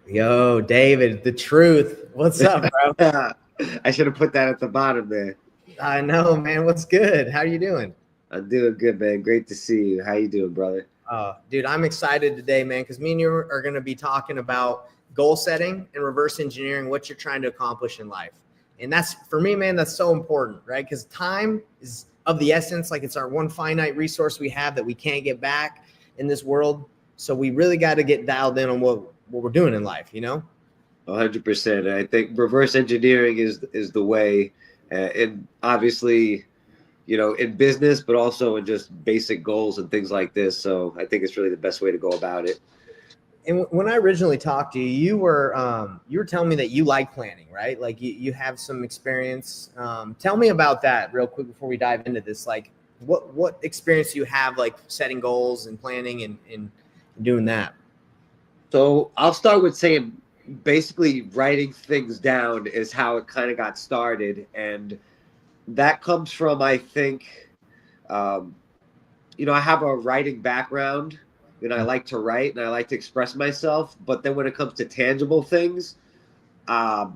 Yo, David, the truth. What's up, bro? I should have put that at the bottom there. I know, man. What's good? How you doing? I'm doing good, man. Great to see you. How you doing, brother? Dude, I'm excited today, man, because me and you are going to be talking about goal setting and reverse engineering what you're trying to accomplish in life. And that's for me, man, that's so important, right? Because time is of the essence. Like it's our one finite resource we have that we can't get back in this world. So we really got to get dialed in on what we're doing in life, you know? 100%. I think reverse engineering is the way, and obviously, in business, but also in just basic goals and things like this. So I think it's really the best way to go about it. And when I originally talked to you, you were telling me that you like planning, right? Like you have some experience. Tell me about that real quick before we dive into this. Like what experience do you have like setting goals and planning and doing that? So I'll start with saying basically writing things down is how it kind of got started. And that comes from, I think, um, I have a writing background and I like to write and I like to express myself. But then when it comes to tangible things, um,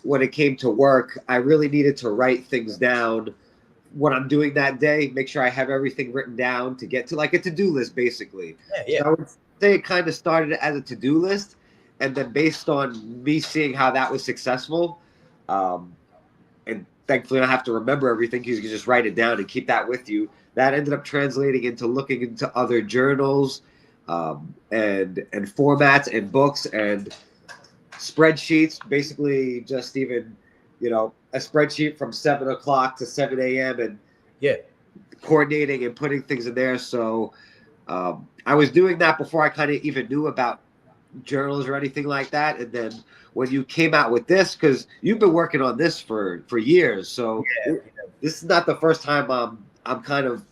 when it came to work, I really needed to write things down. What I'm doing that day, make sure I have everything written down to get to like a to-do list, basically. Yeah. So I would say it kind of started as a to-do list, and then based on me seeing how that was successful, um, and thankfully I don't have to remember everything because you can just write it down and keep that with you. That ended up translating into looking into other journals, and formats and books and spreadsheets. Basically, just even a spreadsheet from 7 o'clock to 7 a.m. and Yeah. coordinating and putting things in there. So I was doing that before I kind of even knew about journals or anything like that. And then when you came out with this, because you've been working on this for years, so this is not the first time I'm kind of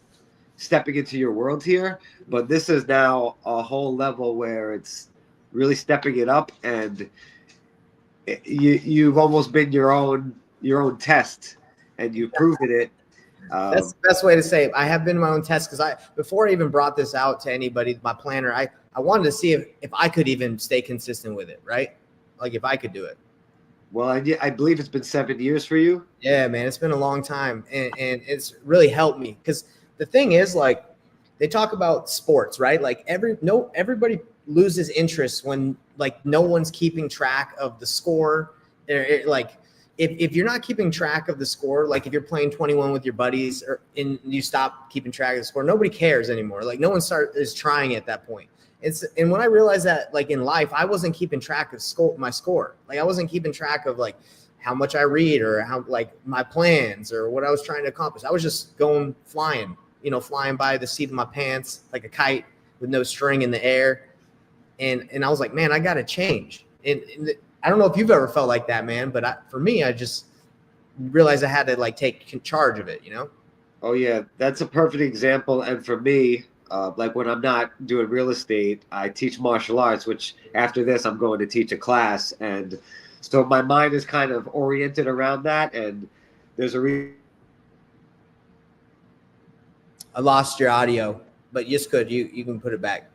stepping into your world here, but this is now a whole level where it's really stepping it up, and you've almost been your own test, and you've proven it. That's the best way to say it. I have been my own test because before I even brought this out to anybody, my planner, I wanted to see if I could even stay consistent with it, right? Like if I could do it. Well, I believe it's been 7 years for you. Yeah, man, it's been a long time, and it's really helped me because the thing is, like, they talk about sports, right? Like everybody loses interest when like no one's keeping track of the score. Like if you're not keeping track of the score, like if you're playing 21 with your buddies and you stop keeping track of the score, nobody cares anymore. Like no one is trying at that point. And when I realized that, like in life, I wasn't keeping track of my score. Like I wasn't keeping track of like how much I read or how like my plans or what I was trying to accomplish. I was just going flying, flying by the seat of my pants like a kite with no string in the air. And I was like, man, I got to change. And I don't know if you've ever felt like that, man, but for me, I just realized I had to like take charge of it. Oh yeah, that's a perfect example. And for me, like when I'm not doing real estate, I teach martial arts, which after this I'm going to teach a class, and so my mind is kind of oriented around that. And there's a I lost your audio, but just good. You can put it back.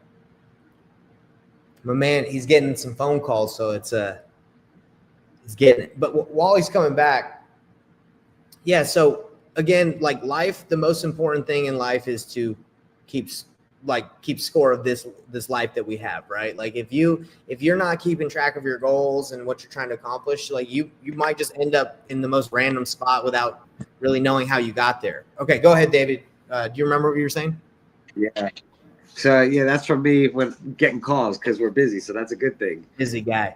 My man, he's getting some phone calls, so he's getting it. But while he's coming back, yeah. So again, like life, the most important thing in life is to keep score of this life that we have, right? Like if you're not keeping track of your goals and what you're trying to accomplish, like you might just end up in the most random spot without really knowing how you got there. Okay, go ahead, David. Do you remember what you were saying? Yeah. So yeah, that's from me when getting calls because we're busy. So that's a good thing. Busy guy.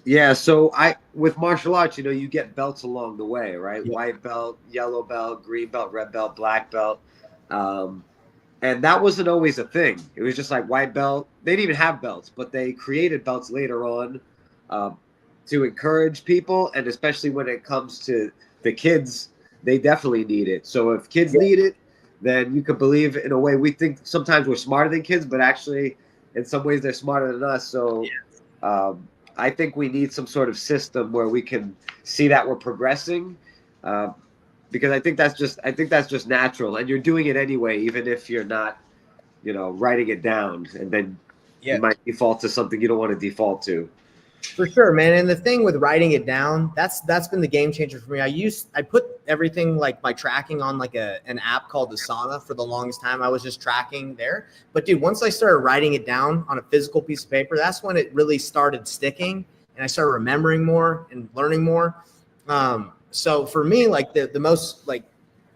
Yeah. So with martial arts, you get belts along the way, right? Yeah. White belt, yellow belt, green belt, red belt, black belt. And that wasn't always a thing. It was just like white belt. They didn't even have belts, but they created belts later on to encourage people. And especially when it comes to the kids, they definitely need it. So if kids need it, then you could believe in a way we think sometimes we're smarter than kids, but actually in some ways they're smarter than us. So I think we need some sort of system where we can see that we're progressing. Because I think that's just natural, and you're doing it anyway, even if you're not, writing it down. And then Yeah. You might default to something you don't want to default to. For sure, man. And the thing with writing it down, that's been the game changer for me. I put everything like my tracking on like an app called Asana for the longest time. I was just tracking there. But dude, once I started writing it down on a physical piece of paper, that's when it really started sticking and I started remembering more and learning more. So for me, like the most like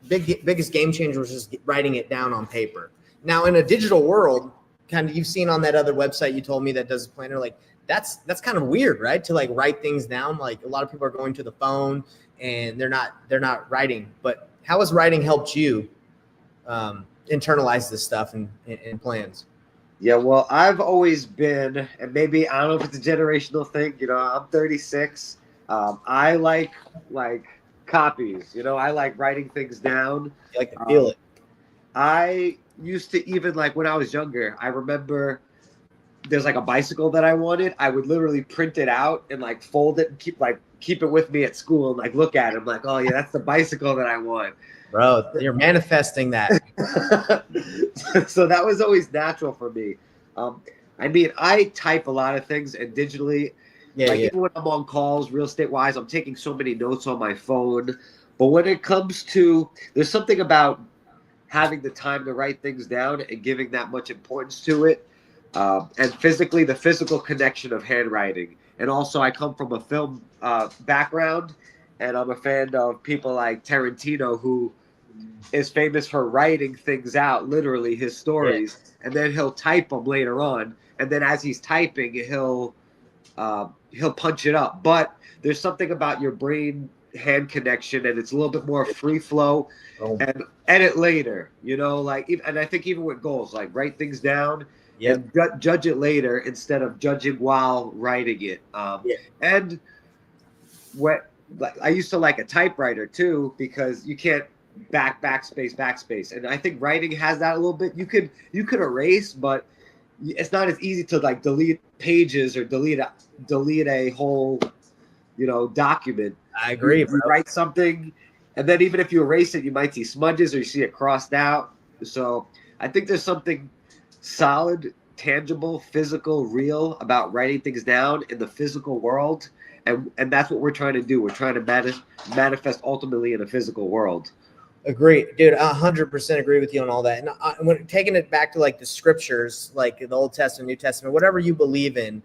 biggest game changer was just writing it down on paper. Now in a digital world, kind of you've seen on that other website you told me that does a planner, like that's kind of weird, right? To like write things down. Like a lot of people are going to the phone and they're not writing. But how has writing helped you internalize this stuff and plans? Yeah, well, I've always been, and maybe I don't know if it's a generational thing. You know, I'm 36. I like copies. You know, I like writing things down. You like to feel it. I used to, even like when I was younger, I remember there's like a bicycle that I wanted. I would literally print it out and like fold it and keep it with me at school and like look at it. I'm like, oh yeah, that's the bicycle that I want. Bro, you're manifesting that. So that was always natural for me. I mean, I type a lot of things and digitally. Even when I'm on calls, real estate wise, I'm taking so many notes on my phone. But when it comes to, there's something about having the time to write things down and giving that much importance to it. And physically, the physical connection of handwriting. And also, I come from a film background, and I'm a fan of people like Tarantino, who is famous for writing things out, literally his stories, and then he'll type them later on. And then as he's typing, he'll punch it up. But there's something about your brain hand connection, and it's a little bit more free flow. And edit later, you know, like, and I think even with goals, like write things down and judge it later instead of judging while writing it. And what, like, I used to like a typewriter too, because you can't backspace, and I think writing has that a little bit. You could erase, but it's not as easy to like delete pages or delete a whole, you know, document. I agree. You write something, and then even if you erase it, you might see smudges or you see it crossed out. So I think there's something solid, tangible, physical, real about writing things down in the physical world. And that's what we're trying to do. We're trying to manifest ultimately in a physical world. Agree, dude. 100% agree with you on all that. And when taking it back to like the scriptures, like the Old Testament, New Testament, whatever you believe in,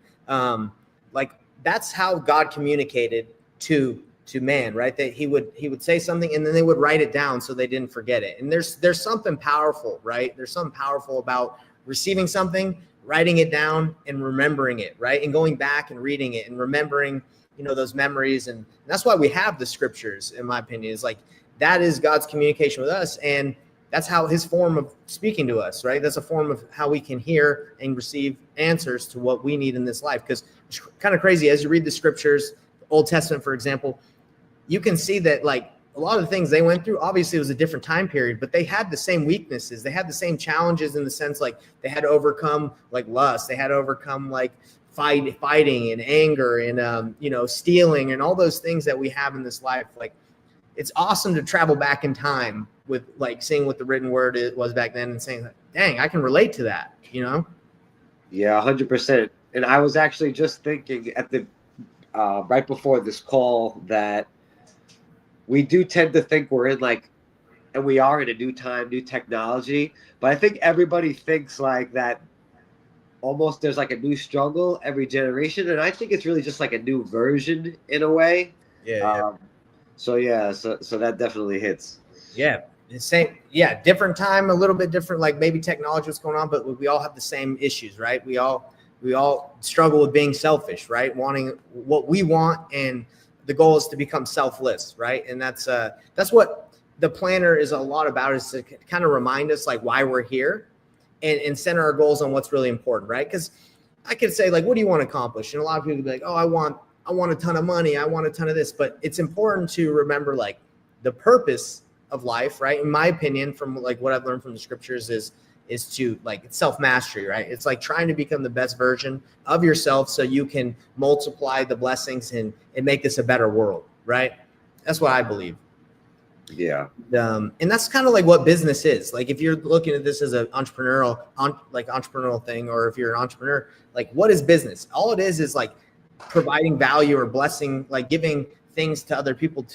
like that's how God communicated to man, right? That he would say something and then they would write it down so they didn't forget it. And there's something powerful, right? There's something powerful about receiving something, writing it down, and remembering it, right? And going back and reading it and remembering, you know, those memories. And that's why we have the scriptures, in my opinion, is like that is God's communication with us. And that's how his form of speaking to us, right? That's a form of how we can hear and receive answers to what we need in this life. Because it's kind of crazy as you read the scriptures, the Old Testament, for example, you can see that like a lot of the things they went through, obviously it was a different time period, but they had the same weaknesses. They had the same challenges in the sense like they had to overcome like lust. They had to overcome like fighting and anger and, you know, stealing and all those things that we have in this life. Like it's awesome to travel back in time with like seeing what the written word was back then and saying, dang, I can relate to that, you know? Yeah, 100%. And I was actually just thinking at the right before this call that we do tend to think we're in like, and we are in a new time, new technology, but I think everybody thinks like that almost there's like a new struggle every generation. And I think it's really just like a new version in a way. So that definitely hits. Yeah. Same. Yeah. Different time, a little bit different, like maybe technology was going on, but we all have the same issues, right? We all struggle with being selfish, right? Wanting what we want. And the goal is to become selfless, right? And that's what the planner is a lot about, is to kind of remind us like why we're here and center our goals on what's really important, right? Because I could say like, what do you want to accomplish? And a lot of people would be like, oh, I want a ton of money. I want a ton of this. But it's important to remember like the purpose of life, right? In my opinion, from like what I've learned from the scriptures is to like self-mastery, right? It's like trying to become the best version of yourself so you can multiply the blessings and make this a better world, right? That's what I believe. Yeah. And that's kind of like what business is. Like if you're looking at this as an entrepreneurial thing, or if you're an entrepreneur, like what is business? All it is like providing value or blessing, like giving things to other people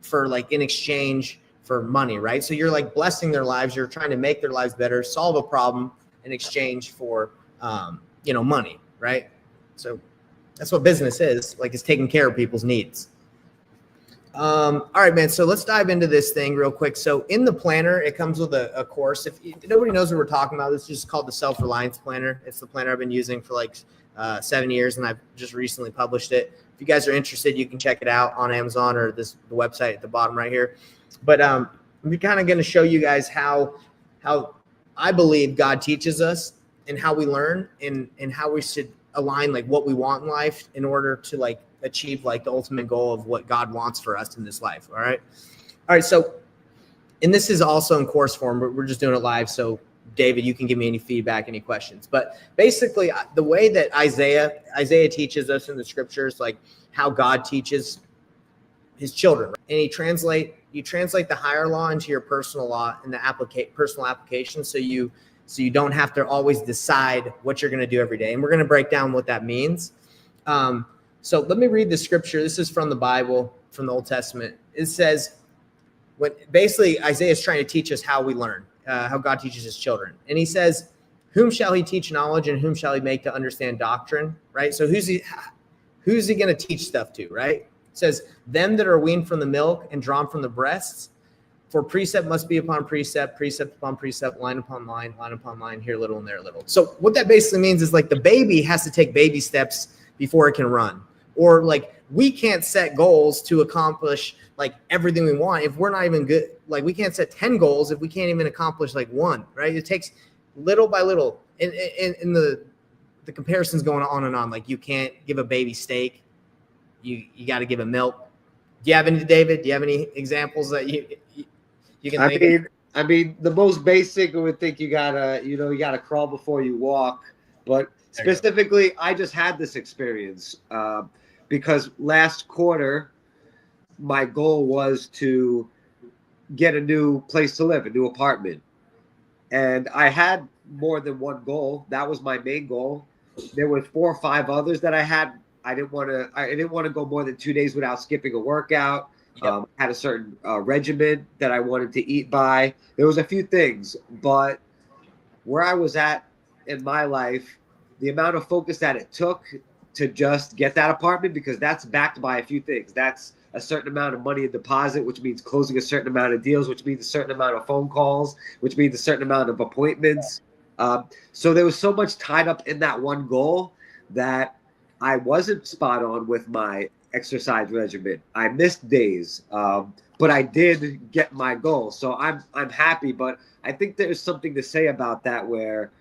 for like in exchange for money, right? So you're like blessing their lives. You're trying to make their lives better, solve a problem in exchange for, money, right? So that's what business is. Like it's taking care of people's needs. All right, man. So let's dive into this thing real quick. So in the planner, it comes with a course. If nobody knows what we're talking about, this is just called the Self-Reliance Planner. It's the planner I've been using for like 7 years, and I've just recently published it. If you guys are interested, you can check it out on Amazon or the website at the bottom right here. But I'm kind of going to show you guys how I believe God teaches us and how we learn and how we should align like what we want in life in order to like achieve like the ultimate goal of what God wants for us in this life. All right. So, and this is also in course form, but we're just doing it live. So David, you can give me any feedback, any questions, but basically the way that Isaiah teaches us in the scriptures, like how God teaches his children, and you translate the higher law into your personal law and the personal application. So you don't have to always decide what you're going to do every day. And we're going to break down what that means. So let me read the scripture. This is from the Bible, from the Old Testament. It says, when basically Isaiah is trying to teach us how we learn, how God teaches his children. And he says, whom shall he teach knowledge and whom shall he make to understand doctrine? Right. So who's he going to teach stuff to? Right. It says, them that are weaned from the milk and drawn from the breasts, for precept must be upon precept, precept upon precept, line upon line, line upon line, here little and there little. So what that basically means is like the baby has to take baby steps before it can run. Or like we can't set goals to accomplish like everything we want if we're not even good. Like we can't set 10 goals if we can't even accomplish like one, right? It takes little by little. And the comparisons going on and on. Like you can't give a baby steak. You got to give him milk. Do you have any, David? Do you have any examples that you can think of? I mean, the most basic, I would think you gotta crawl before you walk. But specifically, I just had this experience because last quarter, my goal was to get a new place to live, a new apartment. And I had more than one goal. That was my main goal. There were 4 or 5 others that I had. I didn't want to go more than 2 days without skipping a workout. Yep. Had a certain regimen that I wanted to eat by. There was a few things, but where I was at in my life, the amount of focus that it took to just get that apartment, because that's backed by a few things. That's a certain amount of money in deposit, which means closing a certain amount of deals, which means a certain amount of phone calls, which means a certain amount of appointments. So there was so much tied up in that one goal that I wasn't spot on with my exercise regimen. I missed days, but I did get my goal. So I'm happy, but I think there's something to say about that where,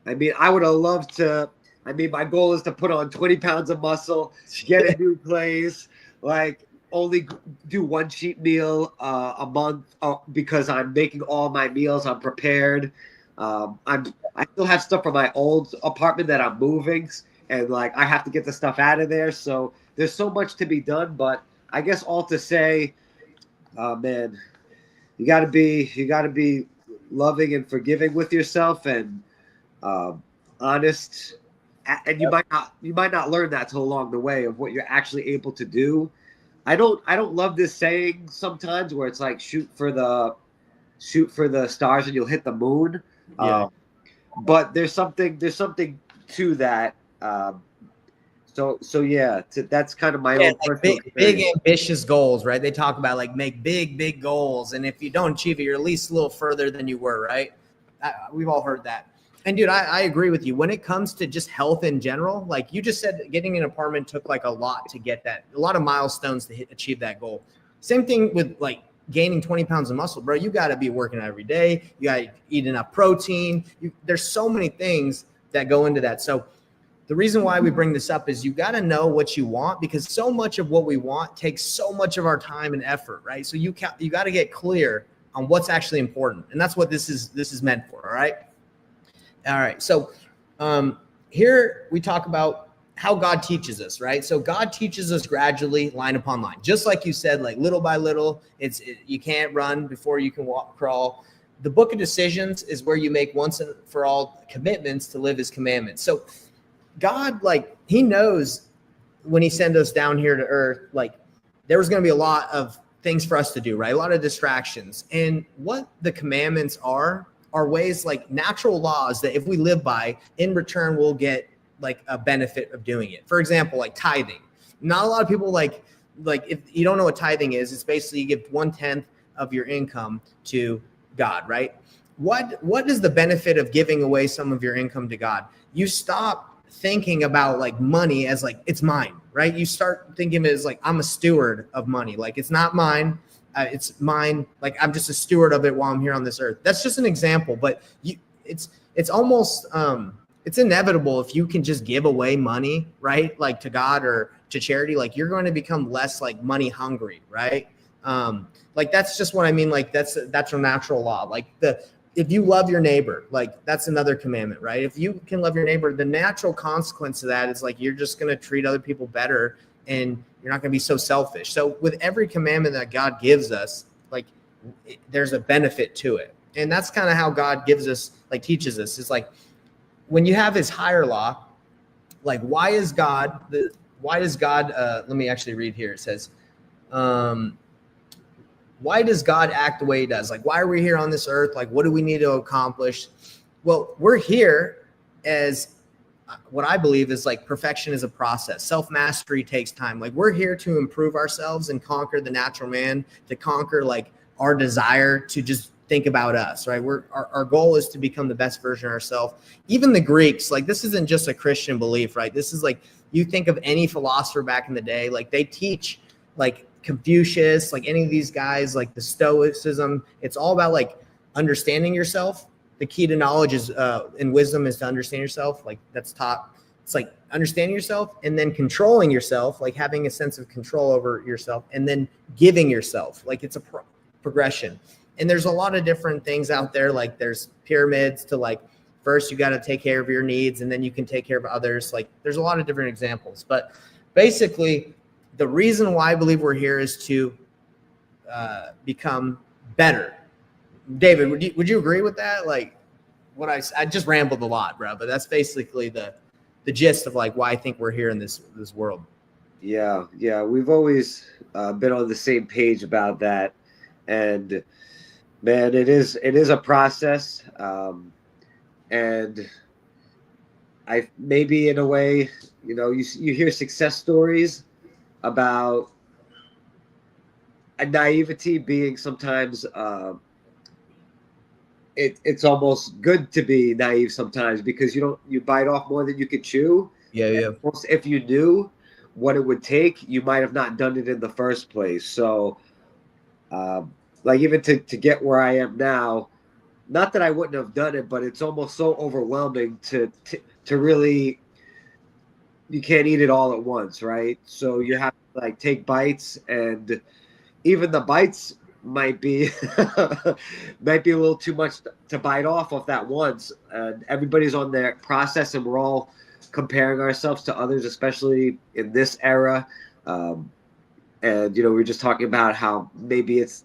I mean, I would have loved to, I mean, my goal is to put on 20 pounds of muscle, get a new place, like only do one cheat meal a month because I'm making all my meals. I'm prepared. I still have stuff from my old apartment that I'm moving, and like I have to get the stuff out of there. So there's so much to be done, but I guess all to say, man, you gotta be loving and forgiving with yourself and honest. And you might not learn that till along the way of what you're actually able to do. I don't love this saying sometimes where it's like shoot for the stars and you'll hit the moon. Yeah. But there's something to that. So yeah, that's kind of my own personal big ambitious goals, right? They talk about like make big goals, and if you don't achieve it, you're at least a little further than you were, right? We've all heard that. And dude, I agree with you. When it comes to just health in general, like you just said, getting an apartment took like a lot to get that, a lot of milestones to achieve that goal. Same thing with like gaining 20 pounds of muscle, bro. You got to be working out every day. You got to eat enough protein. There's so many things that go into that. So the reason why we bring this up is you got to know what you want, because so much of what we want takes so much of our time and effort, right? So you got to get clear on what's actually important. And that's what this is meant for. All right. So here we talk about how God teaches us, right? So God teaches us gradually, line upon line, just like you said, like little by little. You can't run before you can walk, crawl. The book of decisions is where you make once and for all commitments to live his commandments. So God, like, he knows when he sent us down here to earth, like there was going to be a lot of things for us to do, right? A lot of distractions. And what the commandments are ways, like natural laws that if we live by, in return, we'll get like a benefit of doing it. For example, like tithing. Not a lot of people like if you don't know what tithing is, it's basically you give 1/10 of your income to God, right? What is the benefit of giving away some of your income to God? You stop thinking about like money as like it's mine, right? You start thinking of it as like I'm a steward of money. Like it's not mine, it's mine. Like I'm just a steward of it while I'm here on this earth. That's just an example, but it's almost it's inevitable if you can just give away money, right? Like to God or to charity, like you're going to become less like money hungry, right? Like that's just what I mean. Like that's a natural law. Like if you love your neighbor, like that's another commandment, right? If you can love your neighbor, the natural consequence of that is like you're just going to treat other people better and you're not going to be so selfish. So with every commandment that God gives us, like there's a benefit to it. And that's kind of how God gives us, like teaches us. It's like when you have his higher law, like why does God, let me actually read here. It says, why does God act the way he does? Like, why are we here on this earth? Like, what do we need to accomplish? Well, we're here as what I believe is like perfection is a process. Self-mastery takes time. Like we're here to improve ourselves and conquer the natural man, to conquer like our desire to just think about us, right? Our goal is to become the best version of ourselves. Even the Greeks, like this isn't just a Christian belief, right? This is like, you think of any philosopher back in the day, like they teach like Confucius, like any of these guys, like the Stoicism, it's all about like understanding yourself. The key to knowledge is and wisdom is to understand yourself. Like that's taught. It's like understanding yourself and then controlling yourself, like having a sense of control over yourself and then giving yourself. Like it's a progression. And there's a lot of different things out there. Like there's pyramids to like, first you got to take care of your needs and then you can take care of others. Like there's a lot of different examples, but basically the reason why I believe we're here is to become better. David, would you agree with that? Like what I just rambled a lot, bro, but that's basically the gist of like why I think we're here in this world. Yeah. We've always been on the same page about that. And man, it is a process. And I maybe in a way, you hear success stories about a naivety being sometimes it's almost good to be naive sometimes because you bite off more than you could chew. Yeah. If you knew what it would take, you might have not done it in the first place. So like even to get where I am now, not that I wouldn't have done it, but it's almost so overwhelming to really, you can't eat it all at once, right? So you have to like take bites, and even the bites might be a little too much to bite off of that once. And everybody's on their process, and we're all comparing ourselves to others, especially in this era. And we were just talking about how maybe it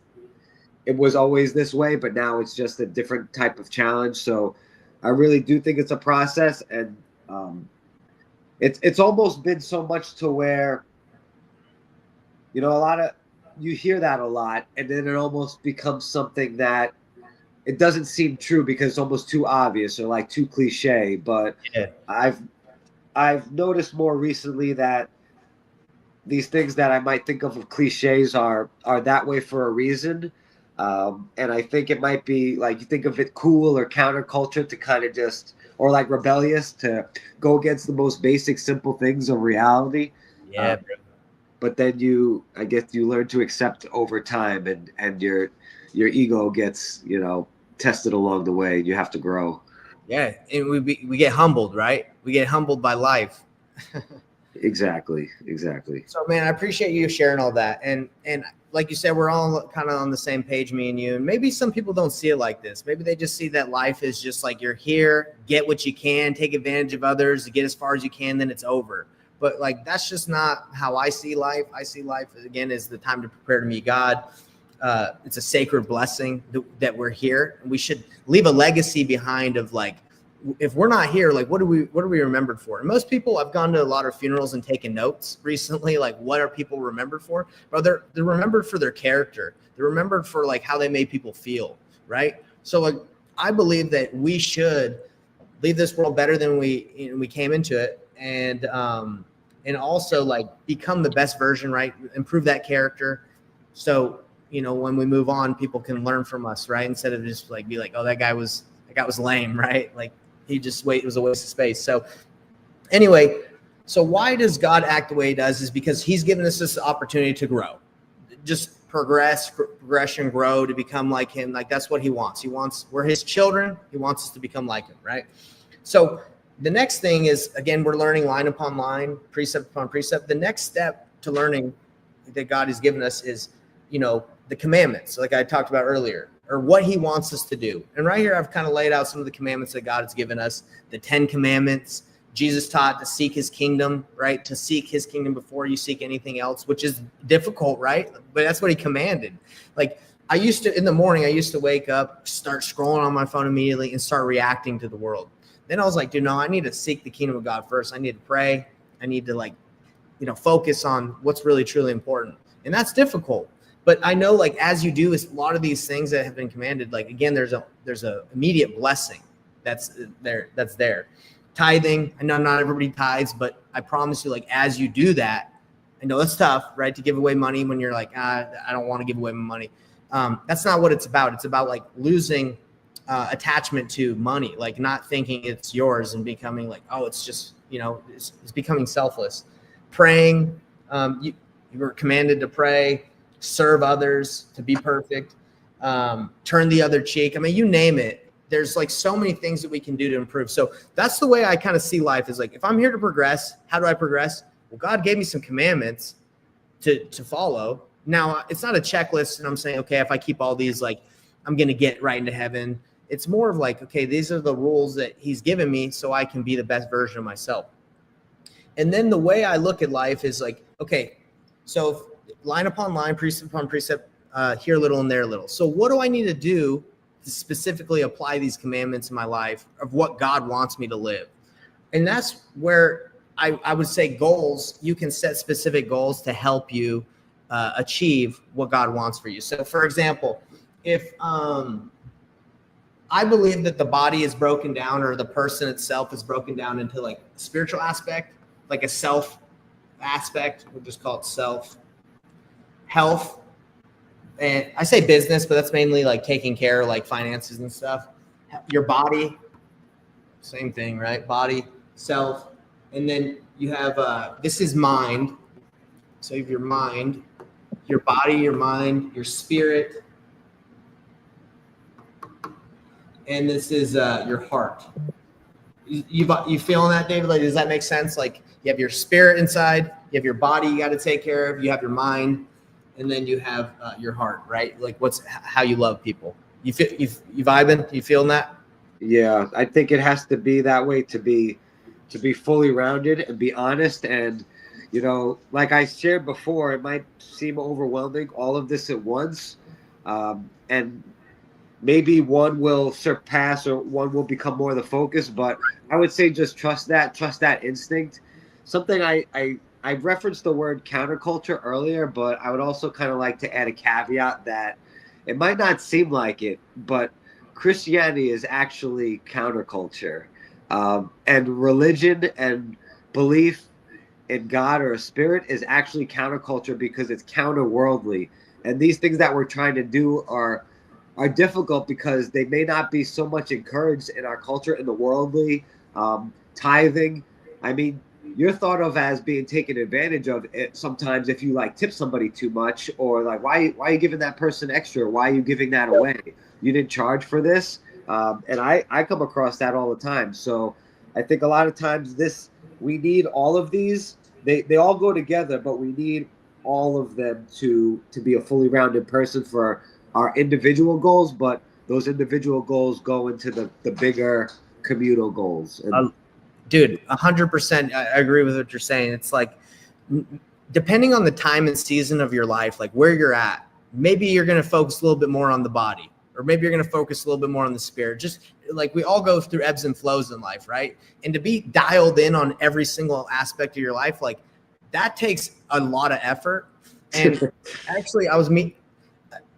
was always this way, but now it's just a different type of challenge. So I really do think it's a process, and it's almost been so much to where, you hear that a lot, and then it almost becomes something that it doesn't seem true because it's almost too obvious or like too cliche. But Yeah. I've noticed more recently that these things that I might think of cliches are that way for a reason. And I think it might be like you think of it cool or counterculture to kind of just, or like rebellious to go against the most basic, simple things of reality. Yeah. But then I guess you learn to accept over time, and your ego gets, tested along the way. You have to grow. Yeah. And we get humbled, right? We get humbled by life. Exactly. So, man, I appreciate you sharing all that. And like you said, we're all kind of on the same page, me and you. And maybe some people don't see it like this. Maybe they just see that life is just like you're here, get what you can, take advantage of others, get as far as you can, then it's over, but like that's just not how I see life. I see life again as the time to prepare to meet God. It's a sacred blessing that we're here, and we should leave a legacy behind of like, if we're not here, like what are we remembered for? And most people, I've gone to a lot of funerals and taken notes recently, like what are people remembered for? Well, they're remembered for their character. They're remembered for like how they made people feel, right? So like I believe that we should leave this world better than we came into it, and also like become the best version, right? Improve that character. So, when we move on, people can learn from us, right? Instead of just like be like, oh, that guy was lame, right? Like it was a waste of space. So anyway, so why does God act the way he does is because he's given us this opportunity to grow, just progression, grow, to become like him. Like that's what he wants. We're his children. He wants us to become like him, right? So the next thing is, again, we're learning line upon line, precept upon precept. The next step to learning that God has given us is, the commandments, like I talked about earlier, or what he wants us to do. And right here, I've kind of laid out some of the commandments that God has given us, the 10 commandments. Jesus taught to seek his kingdom, right? To seek his kingdom before you seek anything else, which is difficult, right? But that's what he commanded. Like in the morning, I used to wake up, start scrolling on my phone immediately and start reacting to the world. Then I was like, dude, no, I need to seek the kingdom of God first. I need to pray. I need to focus on what's really, truly important. And that's difficult. But I know, like, as you do, is a lot of these things that have been commanded, like, again, there's a immediate blessing that's there. Tithing, I know not everybody tithes, but I promise you, like, as you do that, I know it's tough, right, to give away money when you're like, I don't want to give away my money. That's not what it's about. It's about, like, losing attachment to money, like not thinking it's yours and becoming like, oh, it's just, it's becoming selfless. Praying, you were commanded to pray, serve others, to be perfect, turn the other cheek. I mean, you name it. There's like so many things that we can do to improve. So that's the way I kind of see life, is like, if I'm here to progress, how do I progress? Well, God gave me some commandments to follow. Now, it's not a checklist and I'm saying, okay, if I keep all these, like, I'm going to get right into heaven. It's more of like, okay, these are the rules that he's given me so I can be the best version of myself. And then the way I look at life is like, okay, so line upon line, precept upon precept, here a little and there a little. So what do I need to do to specifically apply these commandments in my life of what God wants me to live? And that's where I would say goals, you can set specific goals to help you achieve what God wants for you. So for example, if I believe that the body is broken down, or the person itself is broken down into like a spiritual aspect, like a self aspect, we'll just call it self, health, and I say business, but that's mainly like taking care of like finances and stuff. Your body, same thing, right? Body, self, and then you have this is mind. So you have your mind, your body, your mind, your spirit, and this is your heart. You feeling that, David? Like, does that make sense? Like, you have your spirit inside, you have your body you got to take care of, you have your mind, and then you have your heart, right? Like, how you love people. You vibing? You feeling that? Yeah, I think it has to be that way to be fully rounded and be honest. And like I shared before, it might seem overwhelming, all of this at once, and maybe one will surpass or one will become more the focus, but I would say just trust that instinct. Something I referenced the word counterculture earlier, but I would also kind of like to add a caveat that it might not seem like it, but Christianity is actually counterculture. And religion and belief in God or a spirit is actually counterculture because it's counterworldly. And these things that we're trying to do are difficult because they may not be so much encouraged in our culture, in the worldly. Tithing, I mean, you're thought of as being taken advantage of it sometimes if you like tip somebody too much, or like, why are you giving that person extra? Why are you giving that away? You didn't charge for this. And I come across that all the time. So I think a lot of times we need all of these. They all go together, but we need all of them to be a fully rounded person for our individual goals, but those individual goals go into the bigger communal goals. And Dude, 100%. I agree with what you're saying. It's like, depending on the time and season of your life, like where you're at, maybe you're going to focus a little bit more on the body, or maybe you're going to focus a little bit more on the spirit. Just like we all go through ebbs and flows in life, right? And to be dialed in on every single aspect of your life, like that takes a lot of effort. And actually,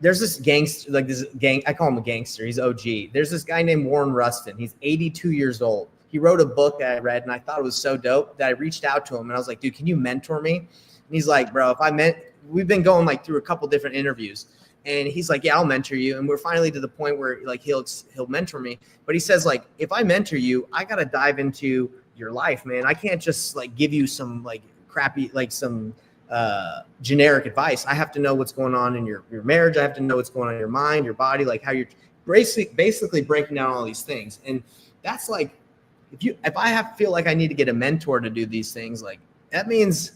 there's this gangster, like this gang, I call him a gangster. He's OG. There's this guy named Warren Rustin. He's 82 years old. He wrote a book that I read, and I thought it was so dope that I reached out to him, and I was like, dude, can you mentor me? And he's like, bro, we've been going like through a couple different interviews, and he's like, yeah, I'll mentor you. And we're finally to the point where like he'll mentor me. But he says, like, if I mentor you, I got to dive into your life, man. I can't just like give you some like crappy, like some generic advice. I have to know what's going on in your marriage. I have to know what's going on in your mind, your body, like how you're basically breaking down all these things. And that's like, if I feel like I need to get a mentor to do these things, like that means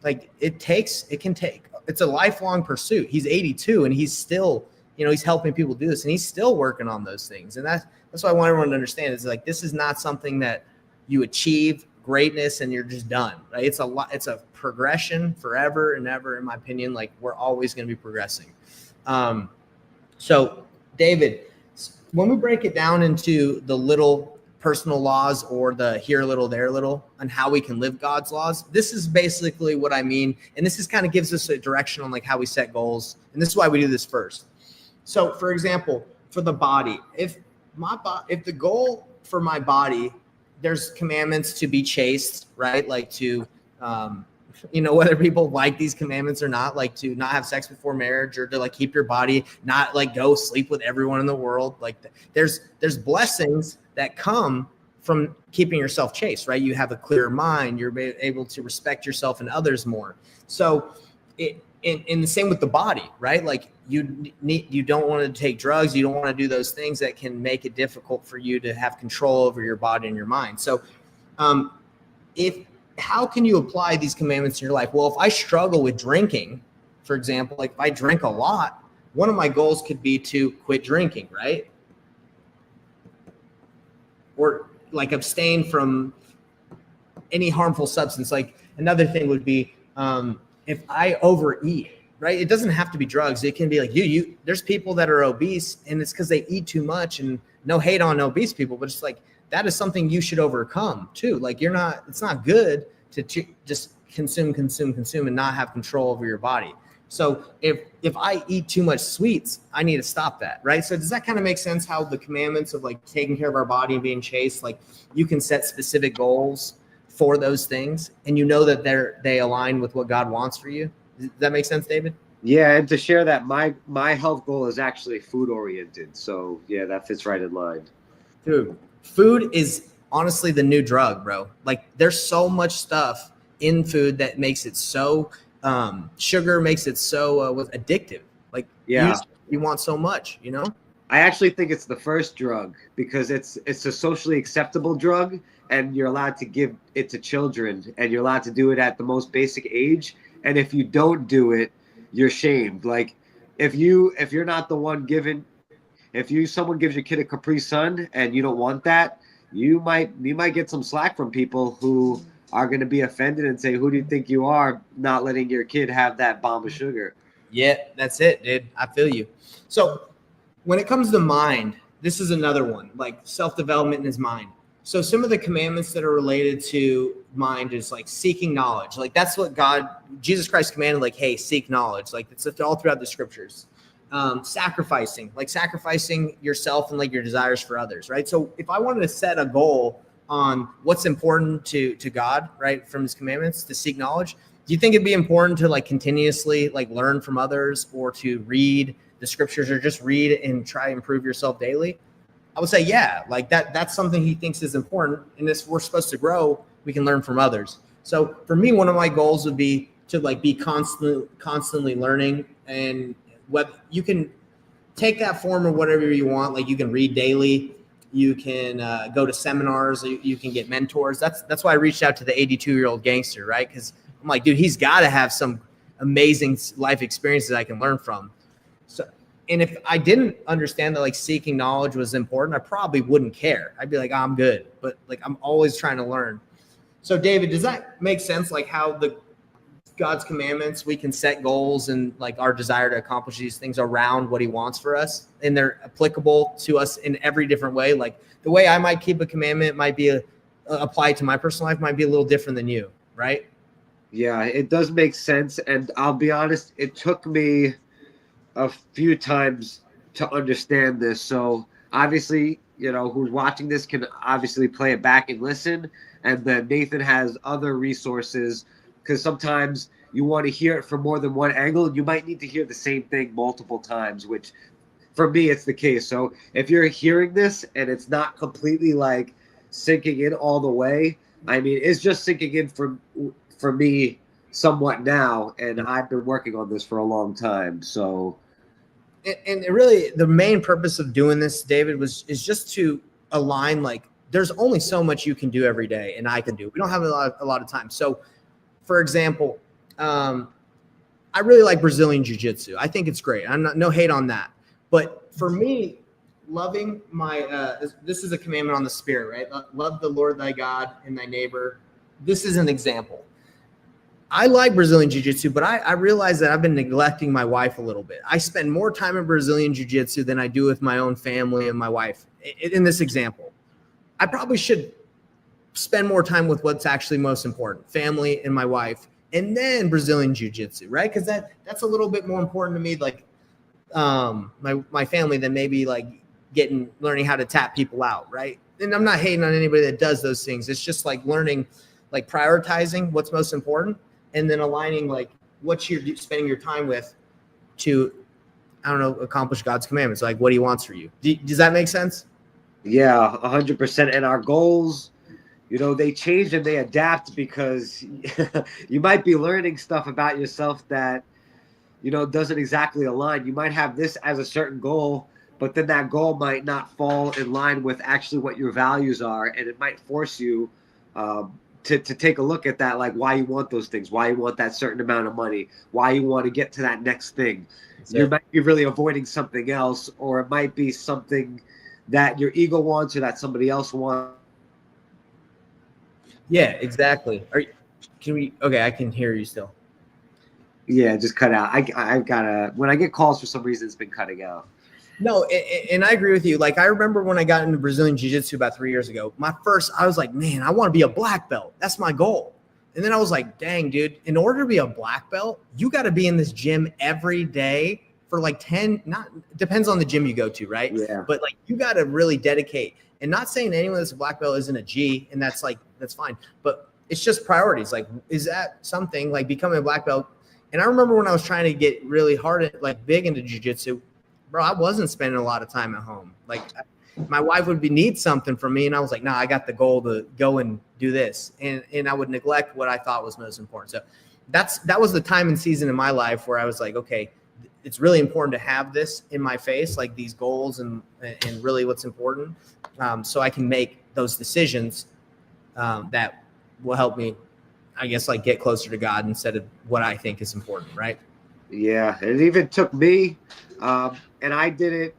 like it's a lifelong pursuit. He's 82 and he's still, he's helping people do this, and he's still working on those things. And that's what I want everyone to understand, is like, this is not something that you achieve greatness and you're just done, right? It's a progression forever and ever, in my opinion. Like, we're always going to be progressing. So David, when we break it down into the little personal laws, or the here a little, there a little, and how we can live God's laws, this is basically what I mean. And this is kind of gives us a direction on like how we set goals. And this is why we do this first. So for example, for the body, if the goal for my body, there's commandments to be chaste, right? Like to, whether people like these commandments or not, like to not have sex before marriage, or to like keep your body, not like go sleep with everyone in the world. Like there's blessings that come from keeping yourself chaste, right? You have a clear mind. You're able to respect yourself and others more. So in the same with the body, right? Like you don't want to take drugs. You don't want to do those things that can make it difficult for you to have control over your body and your mind. So how can you apply these commandments in your life? Well, if I struggle with drinking, for example, like if I drink a lot, one of my goals could be to quit drinking, right? Or like abstain from any harmful substance. Like another thing would be if I overeat, right? It doesn't have to be drugs. It can be like there's people that are obese, and it's because they eat too much. And no hate on obese people, but it's like that is something you should overcome too. Like it's not good to just consume and not have control over your body. So if I eat too much sweets, I need to stop that, right? So does that kind of make sense, how the commandments of like taking care of our body and being chaste, like you can set specific goals for those things, and that they align with what God wants for you? Does that make sense, David? Yeah, and to share that my health goal is actually food oriented. So yeah, that fits right in line. Dude, food is honestly the new drug, bro. Like there's so much stuff in food that makes it so sugar makes it so addictive. Like you want so much, I actually think it's the first drug, because it's a socially acceptable drug, and you're allowed to give it to children, and you're allowed to do it at the most basic age. And if you don't do it, you're shamed. Like if you're not the one giving, someone gives your kid a Capri Sun and you don't want that, you might get some slack from people who are going to be offended and say, who do you think you are, not letting your kid have that bomb of sugar? Yeah, that's it, dude. I feel you. So when it comes to mind, this is another one, like self-development in his mind. So some of the commandments that are related to mind is like seeking knowledge. Like that's what Jesus Christ commanded, like, hey, seek knowledge. Like it's all throughout the scriptures. Sacrificing yourself and like your desires for others, right? So if I wanted to set a goal on what's important to God, right, from his commandments, to seek knowledge, do you think it'd be important to like continuously like learn from others, or to read the scriptures, or just read and try to improve yourself daily? I would say, yeah, like that's something he thinks is important. And if we're supposed to grow, we can learn from others. So for me, one of my goals would be to like be constantly learning, and whether you can take that form or whatever you want. Like you can read daily, you can go to seminars, you can get mentors. That's why I reached out to the 82-year-old gangster, right? Because I'm like, dude, he's got to have some amazing life experiences I can learn from. And if I didn't understand that like seeking knowledge was important, I probably wouldn't care. I'd be like, oh, I'm good. But like, I'm always trying to learn. So David, does that make sense? Like how the God's commandments, we can set goals and like our desire to accomplish these things around what he wants for us. And they're applicable to us in every different way. Like the way I might keep a commandment might be applied to my personal life might be a little different than you, right? Yeah, it does make sense. And I'll be honest, it took me a few times to understand this. So obviously, who's watching this can obviously play it back and listen. And then Nathan has other resources because sometimes you want to hear it from more than one angle. You might need to hear the same thing multiple times, which for me, it's the case. So if you're hearing this and it's not completely like sinking in all the way, I mean, it's just sinking in for me somewhat now. And I've been working on this for a long time. So. And really, the main purpose of doing this, David, is just to align. Like, there's only so much you can do every day, and I can do. We don't have a lot of time. So, for example, I really like Brazilian Jiu-Jitsu. I think it's great. I'm no hate on that. But for me, loving my this is a commandment on the spirit, right? Love the Lord thy God and thy neighbor. This is an example. I like Brazilian Jiu-Jitsu, but I realize that I've been neglecting my wife a little bit. I spend more time in Brazilian Jiu-Jitsu than I do with my own family and my wife. In this example, I probably should spend more time with what's actually most important, family and my wife, and then Brazilian Jiu-Jitsu, right? Because that's a little bit more important to me, like my family, than maybe like learning how to tap people out, right? And I'm not hating on anybody that does those things. It's just like learning, like prioritizing what's most important, and then aligning like what you're spending your time with to, I don't know, accomplish God's commandments, like what he wants for you. Does that make sense? Yeah, 100%. And our goals, they change and they adapt because you might be learning stuff about yourself that, doesn't exactly align. You might have this as a certain goal, but then that goal might not fall in line with actually what your values are. And it might force you to take a look at that, like why you want those things, why you want that certain amount of money, why you want to get to that next thing. You might be really avoiding something else, or it might be something that your ego wants or that somebody else wants. Yeah, exactly. Okay, I can hear you still. Yeah, just cut out. I've got when I get calls for some reason, it's been cutting out. No, and I agree with you. Like, I remember when I got into Brazilian Jiu-Jitsu about 3 years ago, I was like, man, I want to be a black belt. That's my goal. And then I was like, dang, dude, in order to be a black belt, you got to be in this gym every day for like 10, depends on the gym you go to, right? Yeah. But like, you got to really dedicate. And not saying anyone that's a black belt isn't a G, and that's fine. But it's just priorities. Like, is that something like becoming a black belt? And I remember when I was trying to get really hard like big into jiu-jitsu, bro, I wasn't spending a lot of time at home. Like, my wife would need something from me, and I was like, nah, I got the goal to go and do this. And I would neglect what I thought was most important. So that was the time and season in my life where I was like, okay, it's really important to have this in my face, like these goals and really what's important, so I can make those decisions that will help me, I guess, like get closer to God instead of what I think is important, right? Yeah, it even took me, and I did it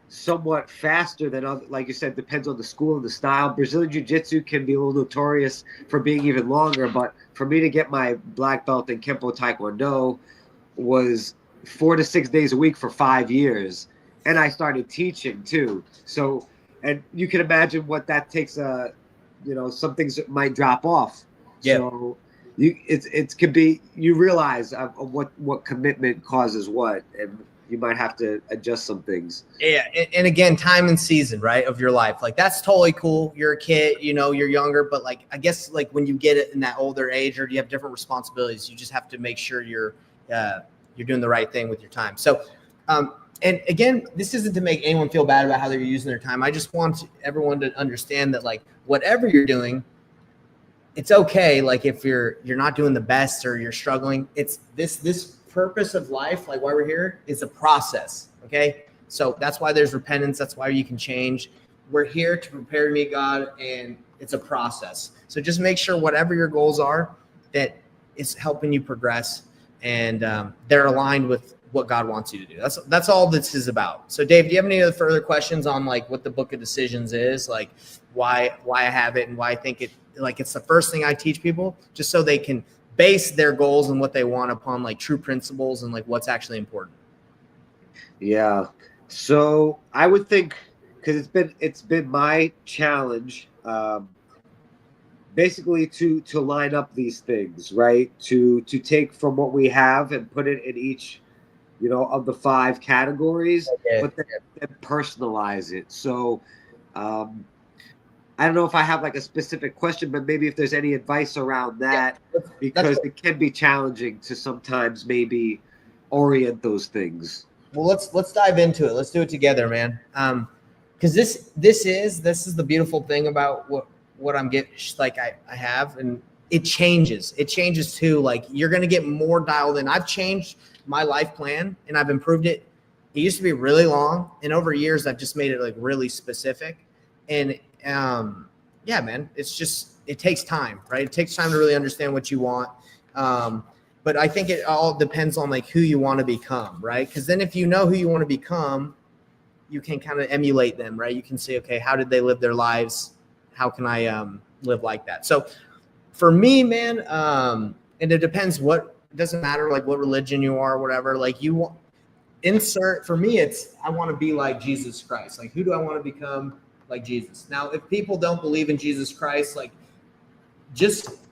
somewhat faster than other, like you said, depends on the school and the style. Brazilian Jiu-Jitsu can be a little notorious for being even longer, but for me to get my black belt in Kempo Taekwondo was 4 to 6 days a week for 5 years, and I started teaching too. So, and you can imagine what that takes. Some things might drop off. Yeah. So it could be, you realize what commitment causes what, and you might have to adjust some things. Yeah. And again, time and season, right, of your life. Like, that's totally cool. You're a kid, you're younger, but like, I guess like when you get it in that older age or you have different responsibilities, you just have to make sure you're doing the right thing with your time. So, and again, this isn't to make anyone feel bad about how they're using their time. I just want everyone to understand that like whatever you're doing, it's okay. Like if you're not doing the best or you're struggling, it's this purpose of life, like why we're here, is a process. Okay. So that's why there's repentance. That's why you can change. We're here to prepare to meet God, and it's a process. So just make sure whatever your goals are, that it's helping you progress, and they're aligned with what God wants you to do. That's all this is about. So Dave, do you have any other further questions on like what the Book of Decisions is, like why I have it and why I think it, like it's the first thing I teach people, just so they can base their goals and what they want upon like true principles and like what's actually important? Yeah. So I would think, because it's been my challenge, basically to line up these things, right? To take from what we have and put it in each, of the 5 categories, Yeah. but then personalize it. So I don't know if I have like a specific question, but maybe if there's any advice around that, because it can be challenging to sometimes maybe orient those things. Well, let's dive into it. Let's do it together, man. Because this is the beautiful thing about what I'm getting, like I have, and it changes. It changes too. Like you're gonna get more dialed in. I've changed my life plan and I've improved it. It used to be really long, and over years I've just made it like really specific. And yeah, man, it takes time, right? It takes time to really understand what you want. But I think it all depends on like who you want to become, right? Because then if you know who you want to become, you can kind of emulate them, right? You can say, okay, how did they live their lives? How can I live like that? So for me, man, and it depends it doesn't matter like what religion you are, or whatever. Like for me, I want to be like Jesus Christ. Like who do I want to become like Jesus? Now, if people don't believe in Jesus Christ, like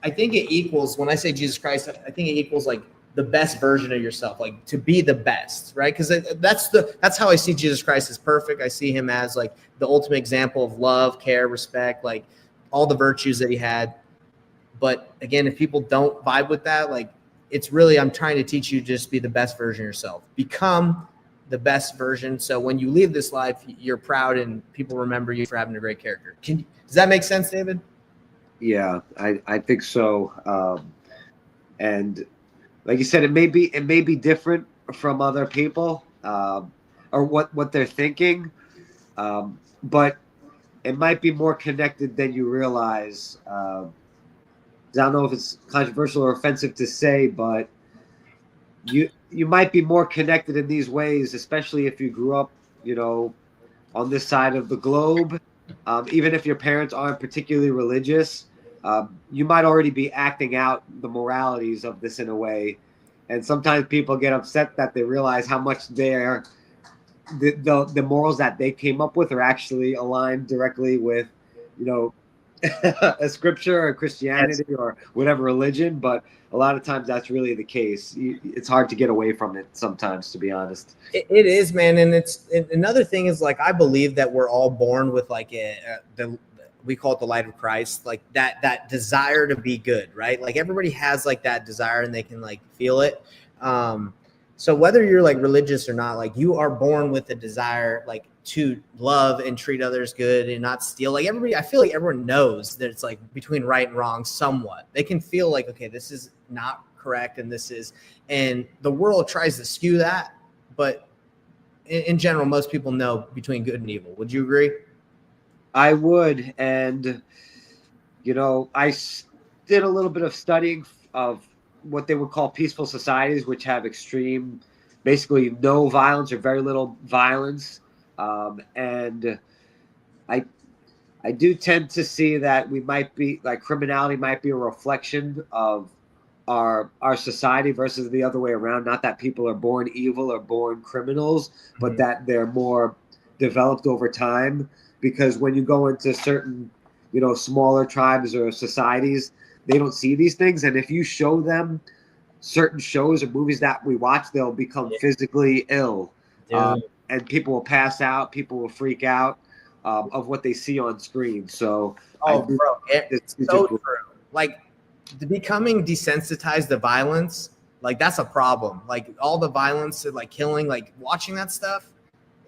I think it equals, when I say Jesus Christ, I think it equals like the best version of yourself, like to be the best, right? Because that's how I see Jesus Christ as perfect. I see him as like the ultimate example of love, care, respect, like all the virtues that he had. But again, if people don't vibe with that, like it's really, I'm trying to teach you to just be the best version of yourself. Become the best version. So when you leave this life, you're proud and people remember you for having a great character. Does that make sense, David? Yeah, I think so. And like you said, it may be different from other people, or what they're thinking, but it might be more connected than you realize. I don't know if it's controversial or offensive to say, but you might be more connected in these ways, especially if you grew up, on this side of the globe. Even if your parents aren't particularly religious, you might already be acting out the moralities of this in a way. And sometimes people get upset that they realize how much the morals that they came up with are actually aligned directly with, a scripture or Christianity or whatever religion. But a lot of times that's really the case. It's hard to get away from it sometimes, to be honest. It is, man. And another thing is like, I believe that we're all born with like we call it the light of Christ, like that desire to be good, right? Like everybody has like that desire and they can like feel it. So whether you're like religious or not, like you are born with a desire like to love and treat others good and not steal. Like I feel like everyone knows that it's like between right and wrong somewhat. They can feel like, okay, this is not correct and the world tries to skew that. But in general, most people know between good and evil. Would you agree? I would. And, I did a little bit of studying of what they would call peaceful societies, which have extreme, basically no violence or very little violence. And I do tend to see that we might be like criminality might be a reflection of our society versus the other way around. Not that people are born evil or born criminals, but that they're more developed over time. Because when you go into certain, smaller tribes or societies, they don't see these things. And if you show them certain shows or movies that we watch, they'll become physically ill. And people will pass out. People will freak out of what they see on screen. So, it's so true. Like becoming desensitized to violence, like that's a problem. Like all the violence, like killing, like watching that stuff,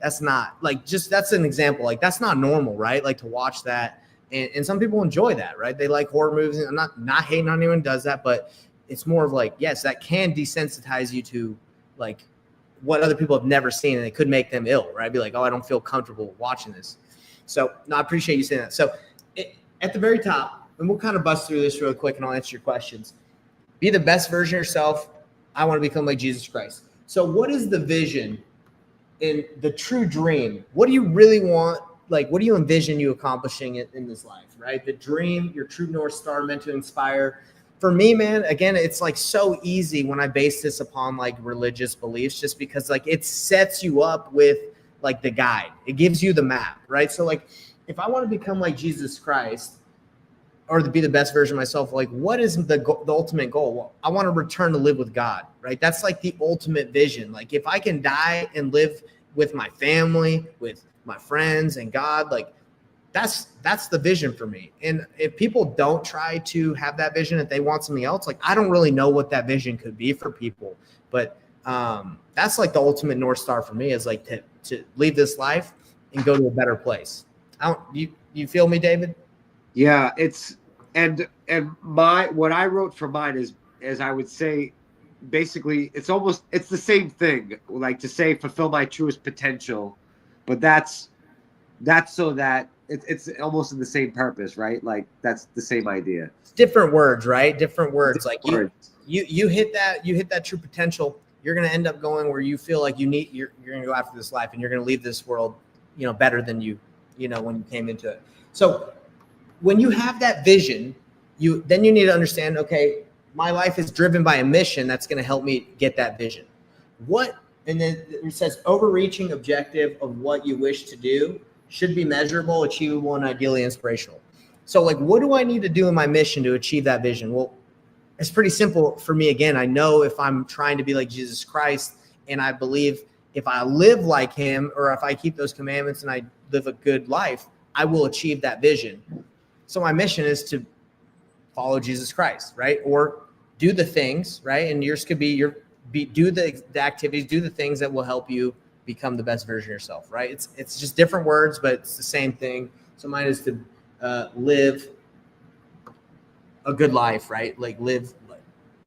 that's not like that's an example. Like that's not normal, right? Like to watch that. And some people enjoy that, right? They like horror movies. I'm not hating on anyone who does that, but it's more of like, yes, that can desensitize you to like what other people have never seen, and it could make them ill, right? Be like, oh, I don't feel comfortable watching this. So no, I appreciate you saying that. So at the very top, and we'll kind of bust through this real quick and I'll answer your questions. Be the best version of yourself. I want to become like Jesus Christ. So what is the vision and the true dream? What do you really want? Like, what do you envision you accomplishing in this life, right? The dream, your true North Star, meant to inspire. For me, man, again, it's like so easy when I base this upon like religious beliefs, just because like it sets you up with like the guide. It gives you the map, right? So like if I want to become like Jesus Christ, or to be the best version of myself, like what is the ultimate goal? Well, I want to return to live with God, right? That's like the ultimate vision. Like if I can die and live with my family, with my friends and God, like that's the vision for me. And if people don't try to have that vision, if they want something else, like I don't really know what that vision could be for people, but that's like the ultimate North Star for me, is like to leave this life and go to a better place. You feel me, David? Yeah, it's and my what I wrote for mine is I would say basically it's the same thing, like to say fulfill my truest potential, but that's so that it's almost in the same purpose, right? Like that's the same idea. Different words, right? Different words. Like Words. you hit that true potential, you're going to end up going where you feel like you're going to go after this life, and you're going to leave this world, better than when you came into it. So when you have that vision, then you need to understand, okay, my life is driven by a mission that's going to help me get that vision. And then it says overreaching objective of what you wish to do should be measurable, achievable, and ideally inspirational. So like, what do I need to do in my mission to achieve that vision? Well, it's pretty simple for me. Again, I know if I'm trying to be like Jesus Christ, and I believe if I live like him, or if I keep those commandments and I live a good life, I will achieve that vision. So my mission is to follow Jesus Christ, right? Or do the things, right? And yours could be do the activities, do the things that will help you become the best version of yourself, right? It's just different words, but it's the same thing. So mine is to live a good life, right? Like live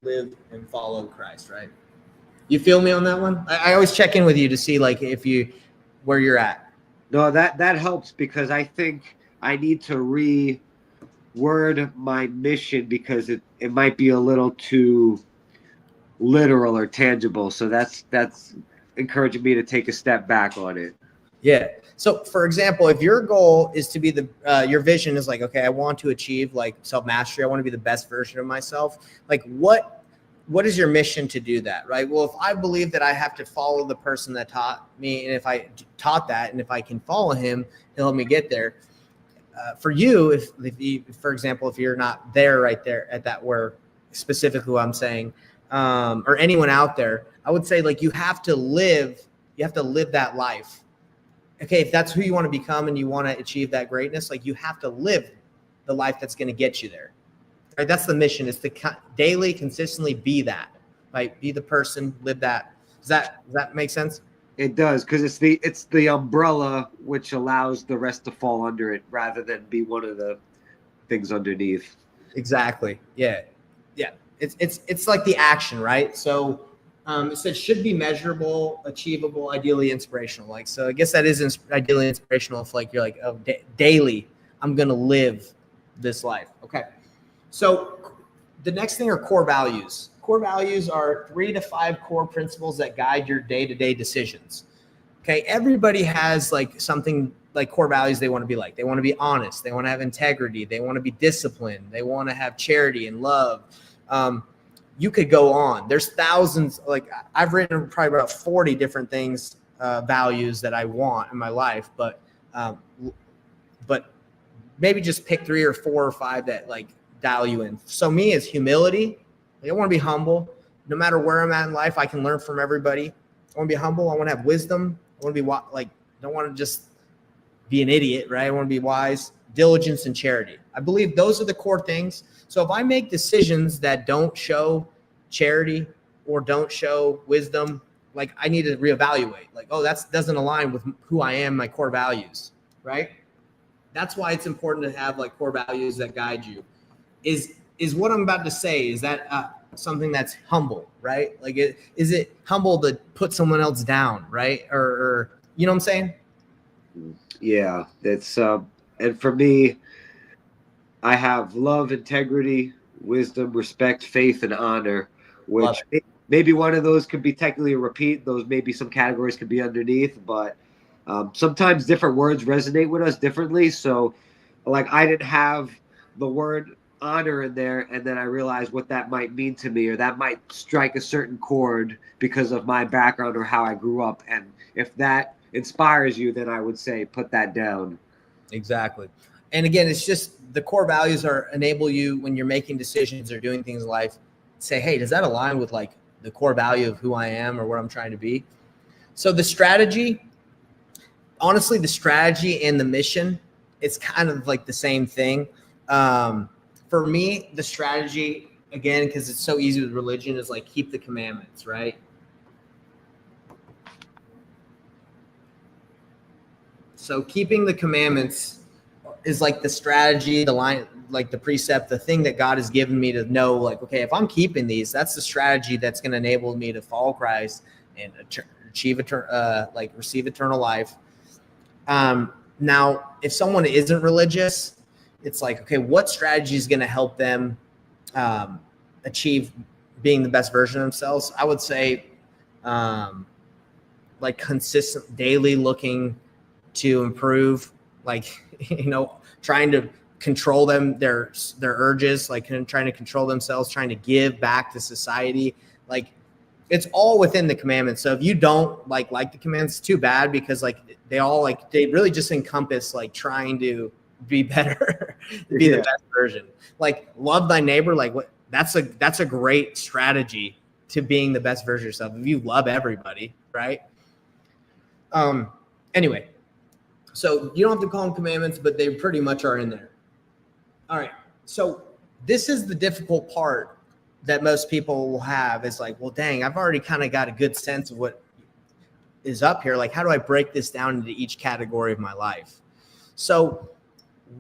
and follow Christ, right? You feel me on that one? I always check in with you to see like where you're at. No, that helps, because I think I need to reword my mission, because it might be a little too literal or tangible. So that's encouraging me to take a step back on it. Yeah. So for example, if your goal is to be your vision is like, okay, I want to achieve like self-mastery, I want to be the best version of myself. Like what is your mission to do that, right? Well, if I believe that I have to follow the person that taught me, and if I taught that, and if I can follow him, he'll help me get there. For you, if you, for example, if you're not there right there at that, where specifically what I'm saying, or anyone out there, I would say like you have to live that life. Okay, if that's who you want to become and you want to achieve that greatness, like you have to live the life that's going to get you there. Right? That's the mission, is to daily, consistently be that. Right? Be the person, live that. Does that make sense? It does, because it's the umbrella which allows the rest to fall under it, rather than be one of the things underneath. Exactly. Yeah. It's like the action, right? So it said should be measurable, achievable, ideally inspirational. Like, so I guess that is ideally inspirational if like you're like, oh, daily I'm gonna live this life. Okay. So the next thing are core values. Core values are 3 to 5 core principles that guide your day-to-day decisions. Okay, everybody has like something like core values they want to be like. They want to be honest. They want to have integrity. They want to be disciplined. They want to have charity and love. You could go on. There's thousands. Like I've written probably about 40 different things, values that I want in my life. But maybe just pick 3 or 4 or 5 that like dial you in. So me is humility. Like, I want to be humble. No matter where I'm at in life, I can learn from everybody. I want to be humble. I want to have wisdom. I want to be like, don't want to just be an idiot, right? I want to be wise, diligence, and charity. I believe those are the core things. So if I make decisions that don't show charity or don't show wisdom, like I need to reevaluate. Like, oh, that doesn't align with who I am, my core values, right? That's why it's important to have like core values that guide you. Is what I'm about to say, is that something that's humble, right? Like, is it humble to put someone else down, right? Or you know what I'm saying? Yeah, it's and for me, I have love, integrity, wisdom, respect, faith, and honor, which maybe one of those could be technically a repeat. Those maybe some categories could be underneath, but sometimes different words resonate with us differently. So, like, I didn't have the word honor in there, and then I realized what that might mean to me, or that might strike a certain chord because of my background or how I grew up. And if that inspires you, then I would say put that down. Exactly. And again, it's just the core values are enable you when you're making decisions or doing things in life. Say, hey, does that align with like the core value of who I am or what I'm trying to be? So the strategy, honestly, the strategy and the mission, it's kind of like the same thing. For me, the strategy, again, because it's so easy with religion, is like keep the commandments, right? So keeping the commandments is like the strategy, the line, like the precept, the thing that God has given me to know, like, okay, if I'm keeping these, that's the strategy that's going to enable me to follow Christ and achieve receive eternal life. Now, if someone isn't religious, it's like, okay, what strategy is going to help them achieve being the best version of themselves? I would say, like consistent daily looking to improve, like, trying to control their urges, like trying to control themselves, trying to give back to society. Like, it's all within the commandments. So if you don't like the commandments, too bad, because like they really just encompass like trying to be better, be the best version. Like, love thy neighbor. Like, what? That's a great strategy to being the best version of yourself. If you love everybody, right? Anyway, so you don't have to call them commandments, but they pretty much are in there. All right. So this is the difficult part that most people will have, is like, well, dang, I've already kind of got a good sense of what is up here. Like, how do I break this down into each category of my life? So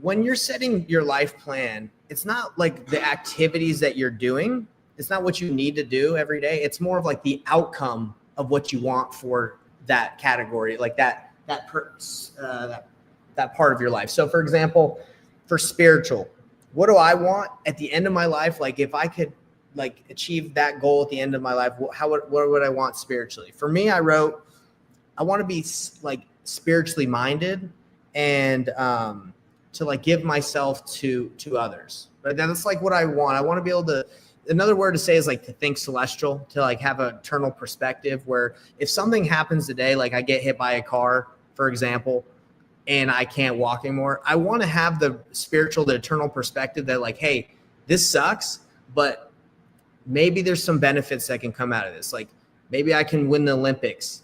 when you're setting your life plan, it's not like the activities that you're doing. It's not what you need to do every day. It's more of like the outcome of what you want for that category, like that part of your life. So for example, for spiritual, what do I want at the end of my life? Like, if I could like achieve that goal at the end of my life, what would I want spiritually? For me, I wrote, I want to be like spiritually minded and to like give myself to others. Right? That's like what I want. I want to be able to, another word to say is like to think celestial, to like have an eternal perspective, where if something happens today, like I get hit by a car, for example, and I can't walk anymore, I want to have the spiritual, the eternal perspective that like, hey, this sucks, but maybe there's some benefits that can come out of this. Like, maybe I can win the Olympics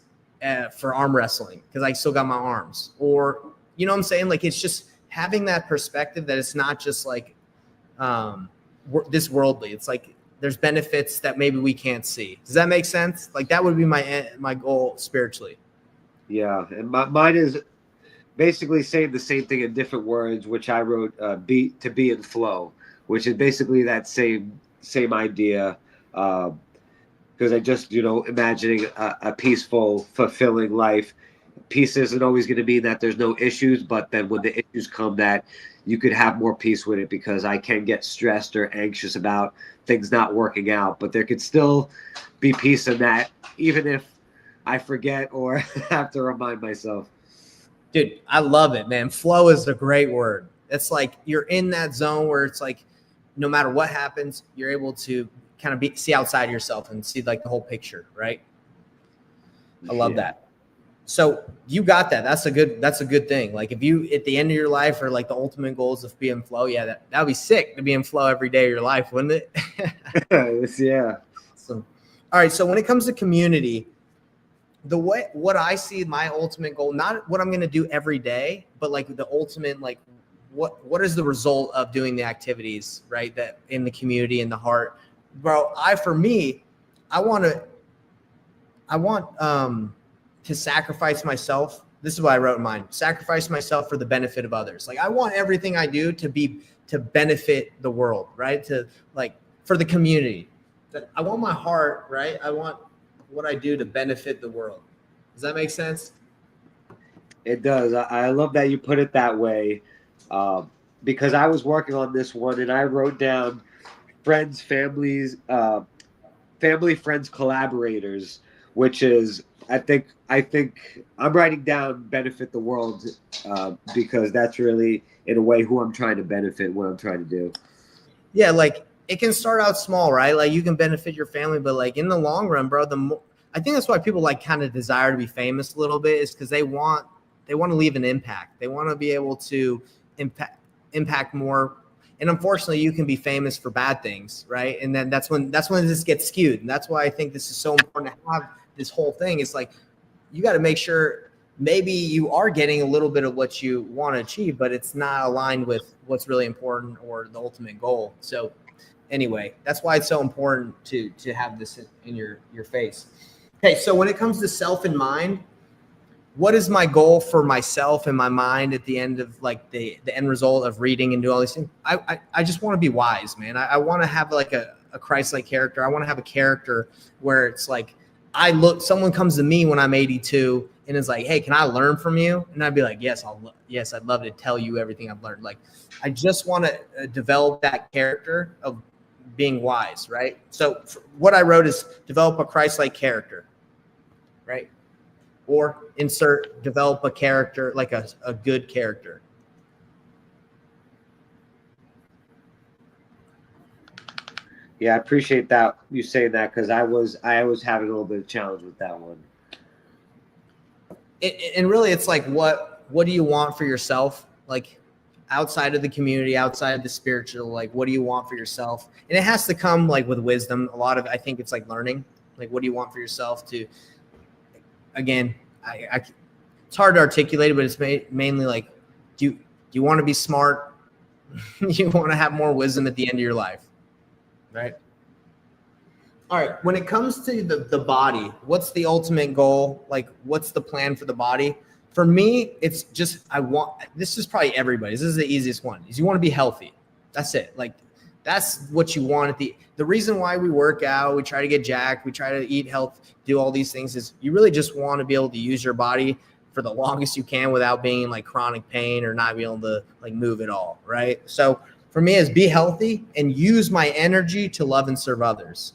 for arm wrestling because I still got my arms, or, you know what I'm saying? Like, it's just having that perspective that it's not just like this worldly. It's like there's benefits that maybe we can't see. Does that make sense? Like, that would be my goal spiritually. Yeah, and mine is basically saying the same thing in different words, which I wrote be in flow, which is basically that same idea. Because I just, imagining a peaceful, fulfilling life. Peace isn't always going to mean that there's no issues, but then when the issues come, that you could have more peace with it, because I can get stressed or anxious about things not working out, but there could still be peace in that, even if I forget or have to remind myself. Dude, I love it, man. Flow is a great word. It's like you're in that zone where it's like no matter what happens, you're able to kind of see outside yourself and see like the whole picture, right? I love that. So you got that. That's a good thing. Like, if you at the end of your life are like the ultimate goals of being in flow, yeah, that would be sick to be in flow every day of your life, wouldn't it? Yeah. Awesome. All right. So when it comes to community, what I see my ultimate goal, not what I'm going to do every day, but like the ultimate, like what is the result of doing the activities, right? That in the community, in the heart, bro. For me, I want to sacrifice myself. This is what I wrote in mine: sacrifice myself for the benefit of others. Like, I want everything I do to benefit the world, right? To like for the community. I want my heart, right? I want what I do to benefit the world. Does that make sense? It does. I love that you put it that way, because I was working on this one and I wrote down friends, families, family, friends, collaborators, which is I think I'm writing down benefit the world because that's really in a way who I'm trying to benefit, what I'm trying to do. Yeah, like it can start out small, right? Like you can benefit your family, but like in the long run, bro, I think that's why people like kind of desire to be famous a little bit, is because they want to leave an impact. They want to be able to impact more. And unfortunately, you can be famous for bad things, right? And then that's when this gets skewed. And that's why I think this is so important to have this whole thing. It's like you got to make sure maybe you are getting a little bit of what you want to achieve, but it's not aligned with what's really important or the ultimate goal. So anyway, that's why it's so important to have this in your face. Okay, so when it comes to self and mind, what is my goal for myself and my mind at the end of like the end result of reading and doing all these things? I just want to be wise, man. I want to have like a Christ-like character. I want to have a character where it's like someone comes to me when I'm 82 and is like, hey, can I learn from you? And I'd be like, yes, I'd love to tell you everything I've learned. Like, I just want to develop that character of being wise, right? So what I wrote is develop a Christ-like character, right? Or develop a character, like a good character. Yeah, I appreciate that you saying that, because I was having a little bit of challenge with that one. And really, it's like what do you want for yourself? Like outside of the community, outside of the spiritual, like what do you want for yourself? And it has to come like with wisdom. A lot of I think it's like learning. Like what do you want for yourself to? Again, it's hard to articulate it, but it's mainly like, do you want to be smart? You want to have more wisdom at the end of your life, right? All right. When it comes to the body, what's the ultimate goal? Like, what's the plan for the body? For me, it's just this is probably everybody's. This is the easiest one. Is you want to be healthy. That's it. Like, that's what you want at the reason why we work out, we try to get jacked, we try to eat health, do all these things is you really just want to be able to use your body for the longest you can without being in like chronic pain or not being able to like move at all, right? So for me is be healthy and use my energy to love and serve others.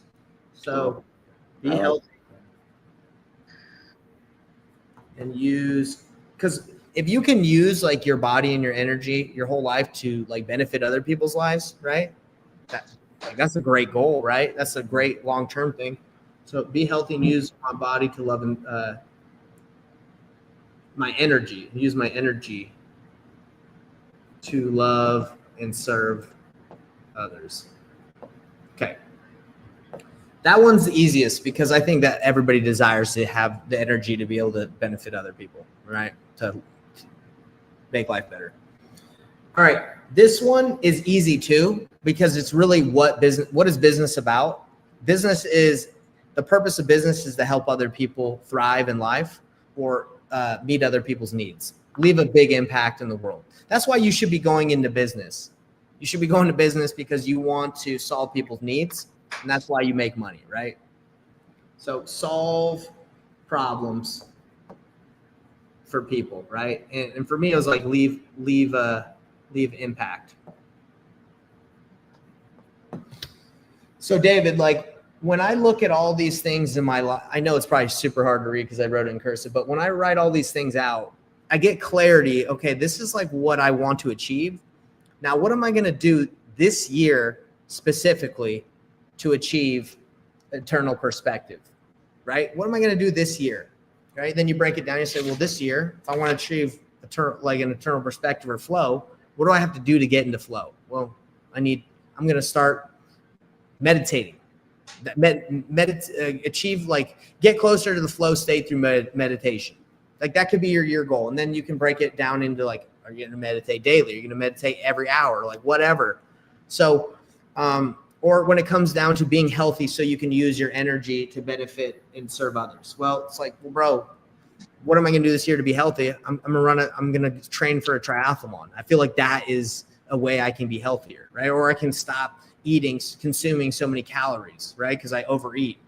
So be healthy and use, because if you can use like your body and your energy your whole life to like benefit other people's lives, right? That's a great goal, right? That's a great long-term thing. So be healthy and use my body to love and my energy. Use my energy to love and serve others. Okay. That one's the easiest because I think that everybody desires to have the energy to be able to benefit other people, right? To make life better. All right. This one is easy too, because it's really what is business about? Business is the purpose of business is to help other people thrive in life or meet other people's needs, leave a big impact in the world. That's why you should be going into business. You should be going to business because you want to solve people's needs, and that's why you make money, right? So solve problems for people, right? And for me, it was like leave impact. So David, like when I look at all these things in my life, I know it's probably super hard to read because I wrote it in cursive, but when I write all these things out, I get clarity. Okay, this is like what I want to achieve. Now, what am I going to do this year specifically to achieve eternal perspective, right? What am I going to do this year, right? Then you break it down. You say, well, this year, if I want to achieve an eternal perspective or flow, what do I have to do to get into flow? Well, I'm going to start meditating. Achieve, like, get closer to the flow state through meditation. Like that could be your year goal. And then you can break it down into like, are you going to meditate daily? Are you going to meditate every hour? Like whatever. So, or when it comes down to being healthy so you can use your energy to benefit and serve others. Well, it's like, well, bro, what am I going to do this year to be healthy? I'm going to train for a triathlon. I feel like that is a way I can be healthier, right? Or I can stop consuming so many calories, right? Because I overeat.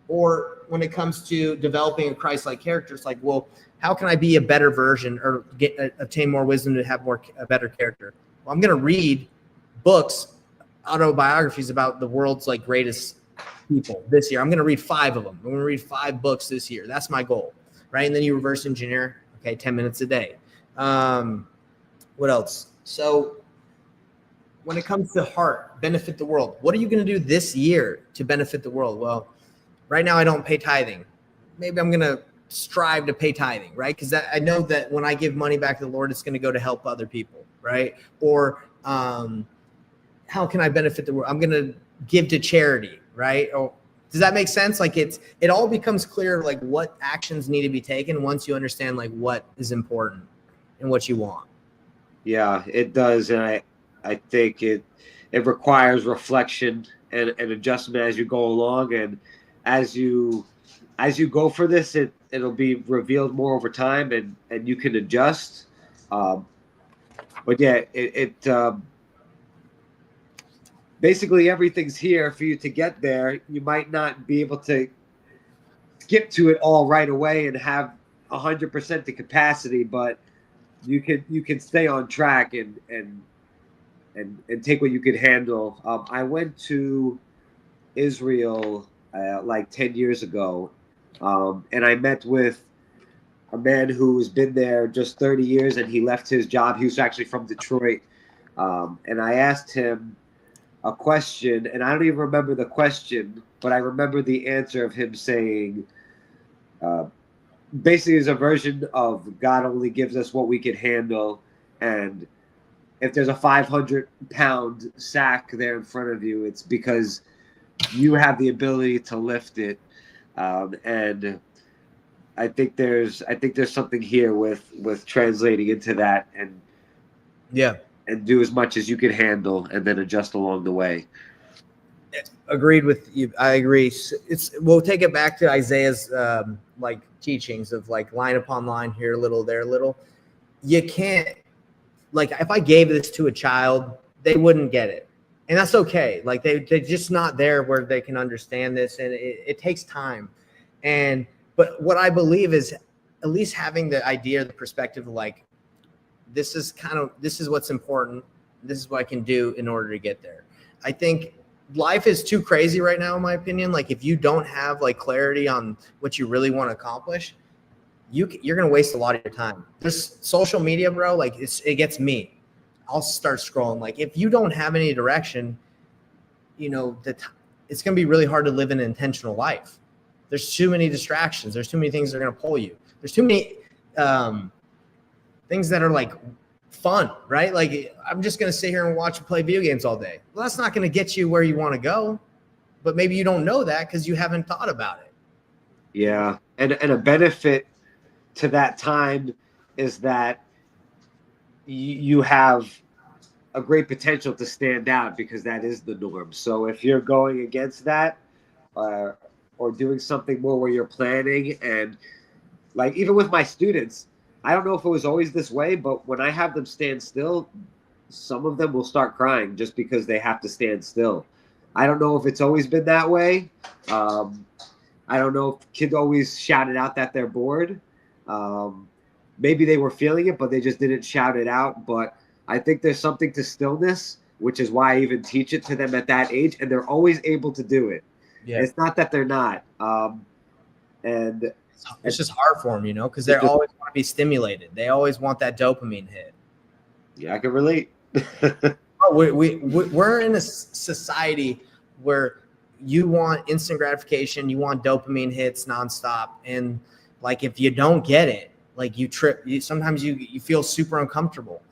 Or when it comes to developing a Christ-like character, it's like, well, how can I be a better version or attain more wisdom to have a better character? Well, I'm going to read books, autobiographies about the world's like greatest people this year. I'm going to read 5 of them. I'm going to read 5 books this year. That's my goal, right? And then you reverse engineer. Okay, 10 minutes a day. What else? So when it comes to heart, benefit the world, what are you going to do this year to benefit the world? Well, right now I don't pay tithing. Maybe I'm going to strive to pay tithing, right? Because I know that when I give money back to the Lord, it's going to go to help other people, right? Or how can I benefit the world? I'm going to give to charity, right? Or does that make sense? Like it all becomes clear, like what actions need to be taken once you understand like what is important and what you want. Yeah, it does, and I think it requires reflection and adjustment as you go along, and as you go for this, it'll be revealed more over time, and you can adjust. But yeah, basically everything's here for you to get there. You might not be able to skip to it all right away and have 100% the capacity, but you can stay on track and take what you can handle. I went to Israel like 10 years ago, and I met with a man who's been there just 30 years, and he left his job. He was actually from Detroit, and I asked him a question, and I don't even remember the question, but I remember the answer of him saying, basically, is a version of God only gives us what we can handle, and if there's a 500-pound sack there in front of you, it's because you have the ability to lift it, and I think there's something here with translating into that, and and do as much as you can handle, and then adjust along the way. Agreed with you. I agree. We'll take it back to Isaiah's like teachings of like line upon line, here a little, there a little. You can't, like, if I gave this to a child, they wouldn't get it, and that's okay. Like they're just not there where they can understand this, and it takes time. But what I believe is at least having the idea, the perspective of like, this is what's important. This is what I can do in order to get there. I think life is too crazy right now, in my opinion. Like if you don't have like clarity on what you really want to accomplish, you're going to waste a lot of your time. There's social media, bro. Like it gets me. I'll start scrolling. Like if you don't have any direction, it's going to be really hard to live an intentional life. There's too many distractions. There's too many things that are going to pull you. There's too many things that are like fun, right? Like I'm just going to sit here and watch and play video games all day. Well, that's not going to get you where you want to go, but maybe you don't know that because you haven't thought about it. Yeah. And a benefit to that time is that you have a great potential to stand out because that is the norm. So if you're going against that, or doing something more where you're planning, and like even with my students, I don't know if it was always this way, but when I have them stand still, some of them will start crying just because they have to stand still. I don't know if it's always been that way. I don't know if kids always shouted out that they're bored. Maybe they were feeling it, but they just didn't shout it out. But I think there's something to stillness, which is why I even teach it to them at that age, and they're always able to do it. Yeah. It's not that they're not. And it's just hard for them, because they always want to be stimulated. They always want that dopamine hit. Yeah, I can relate. We're in a society where you want instant gratification, you want dopamine hits nonstop, and like if you don't get it, like you trip. Sometimes you feel super uncomfortable.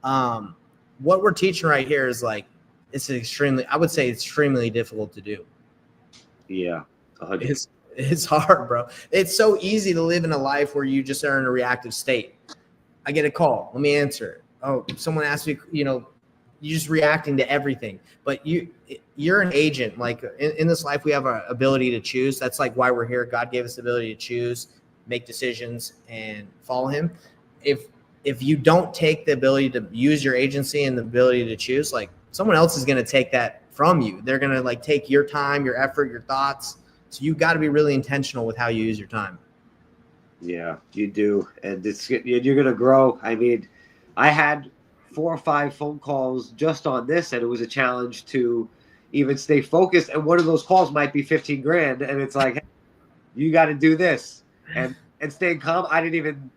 What we're teaching right here is like it's extremely difficult to do. Yeah, 100%. It's hard, bro. It's so easy to live in a life where you just are in a reactive state. I get a call. Let me answer it. Oh, someone asked me, you're just reacting to everything. But you're an agent. Like in this life, we have our ability to choose. That's like why we're here. God gave us the ability to choose, make decisions, and follow him. If you don't take the ability to use your agency and the ability to choose, like someone else is going to take that from you. They're going to like take your time, your effort, your thoughts. So you've got to be really intentional with how you use your time. Yeah, you do. And you're going to grow. I mean, I had 4 or 5 phone calls just on this, and it was a challenge to, even stay focused. And one of those calls might be 15 grand. And it's like, hey, you got to do this. And staying calm. I didn't even,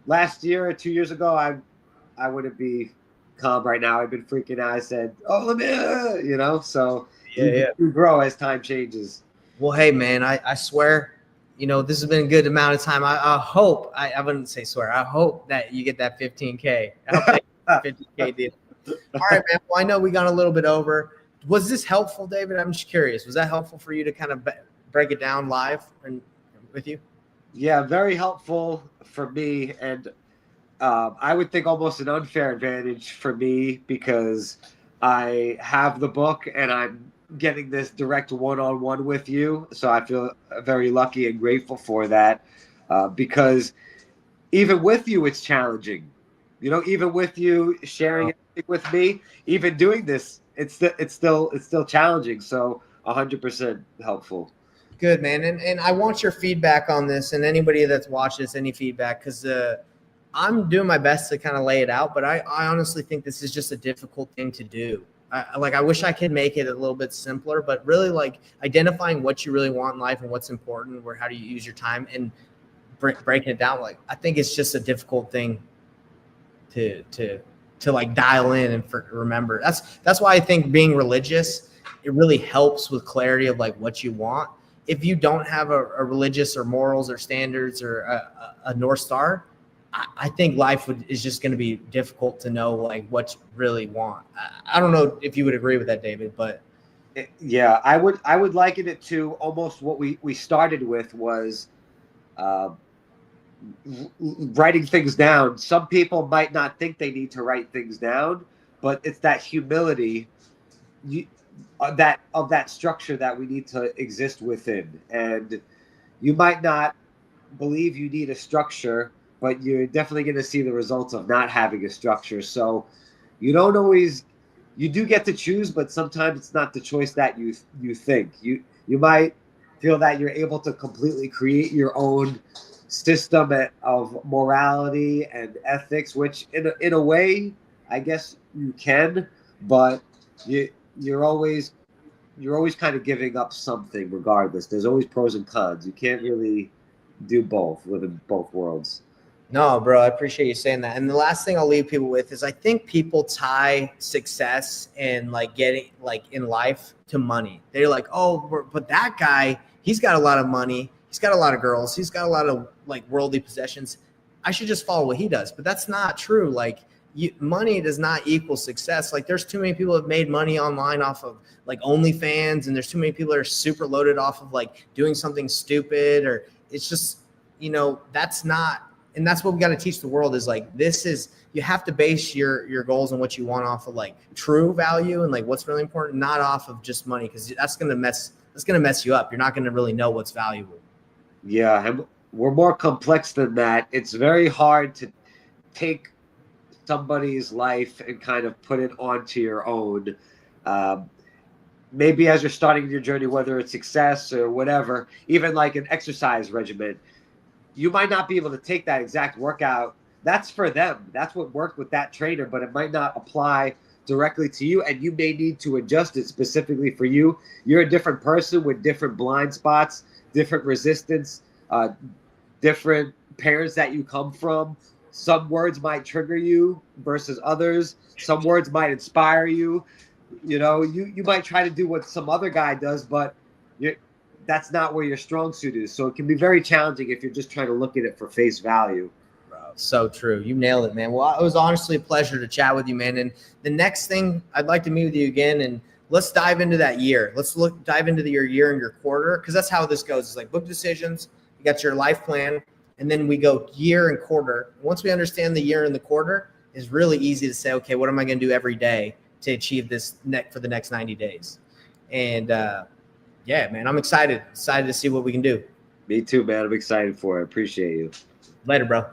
last year or 2 years ago, I wouldn't be calm right now. I've been freaking out. I said, "Oh, let me," So Yeah. you grow as time changes. Well, hey, man, I swear, this has been a good amount of time. I hope, I wouldn't say swear, I hope that you get that 15K. I hope that you get the 15K deal. All right, man. Well, I know we got a little bit over. Was this helpful, David? I'm just curious. Was that helpful for you to kind of break it down live and with you? Yeah, very helpful for me. And I would think almost an unfair advantage for me because I have the book and I'm getting this direct one-on-one with you. So I feel very lucky and grateful for that because even with you, it's challenging. Even with you sharing everything with me, even doing this, it's still challenging. So 100% helpful. Good, man. And I want your feedback on this, and anybody that's watched this, any feedback, because I'm doing my best to kind of lay it out, but I honestly think this is just a difficult thing to do. I wish I could make it a little bit simpler, but really like identifying what you really want in life and what's important, where how do you use your time, and breaking it down. Like, I think it's just a difficult thing to like dial in and remember. That's why I think being religious, it really helps with clarity of like what you want. If you don't have a religious or morals or standards or a North Star, I think life is just going to be difficult to know like what you really want. I don't know if you would agree with that, David, but yeah, I would liken it to almost what we started with was writing things down. Some people might not think they need to write things down, but it's that humility of that structure that we need to exist within. And you might not believe you need a structure, but you're definitely going to see the results of not having a structure. So you don't always, you do get to choose, but sometimes it's not the choice that you think. You might feel that you're able to completely create your own system of morality and ethics, which in a way, I guess you can, but you're always kind of giving up something regardless. There's always pros and cons. You can't really do both, live in both worlds. no, bro, I appreciate you saying that. And the last thing I'll leave people with is I think people tie success and like getting like in life to money. They're like, oh, but that guy, he's got a lot of money. He's got a lot of girls. He's got a lot of like worldly possessions. I should just follow what he does. But that's not true. Like money does not equal success. Like there's too many people who have made money online off of like OnlyFans. And there's too many people that are super loaded off of like doing something stupid, or it's just, that's not. And that's what we got to teach the world is like, you have to base your goals and what you want off of like true value and like what's really important, not off of just money. Cause that's going to mess you up. You're not going to really know what's valuable. Yeah. And we're more complex than that. It's very hard to take somebody's life and kind of put it onto your own. Maybe as you're starting your journey, whether it's success or whatever, even like an exercise regimen, you might not be able to take that exact workout. That's for them. That's what worked with that trainer, but it might not apply directly to you, and you may need to adjust it specifically for you. You're a different person with different blind spots, different resistance, different parents that you come from. Some words might trigger you versus others. Some words might inspire you. You might try to do what some other guy does, but that's not where your strong suit is. So it can be very challenging if you're just trying to look at it for face value. Bro, so true. You nailed it, man. Well, it was honestly a pleasure to chat with you, man. And the next thing, I'd like to meet with you again, and let's dive into that year. Let's dive into your year and your quarter, because that's how this goes. It's like book decisions, you got your life plan, and then we go year and quarter. Once we understand the year and the quarter, it's really easy to say, okay, what am I going to do every day to achieve this for the next 90 days? And yeah, man, I'm excited to see what we can do. Me too, man. I'm excited for it. Appreciate you. Later, bro.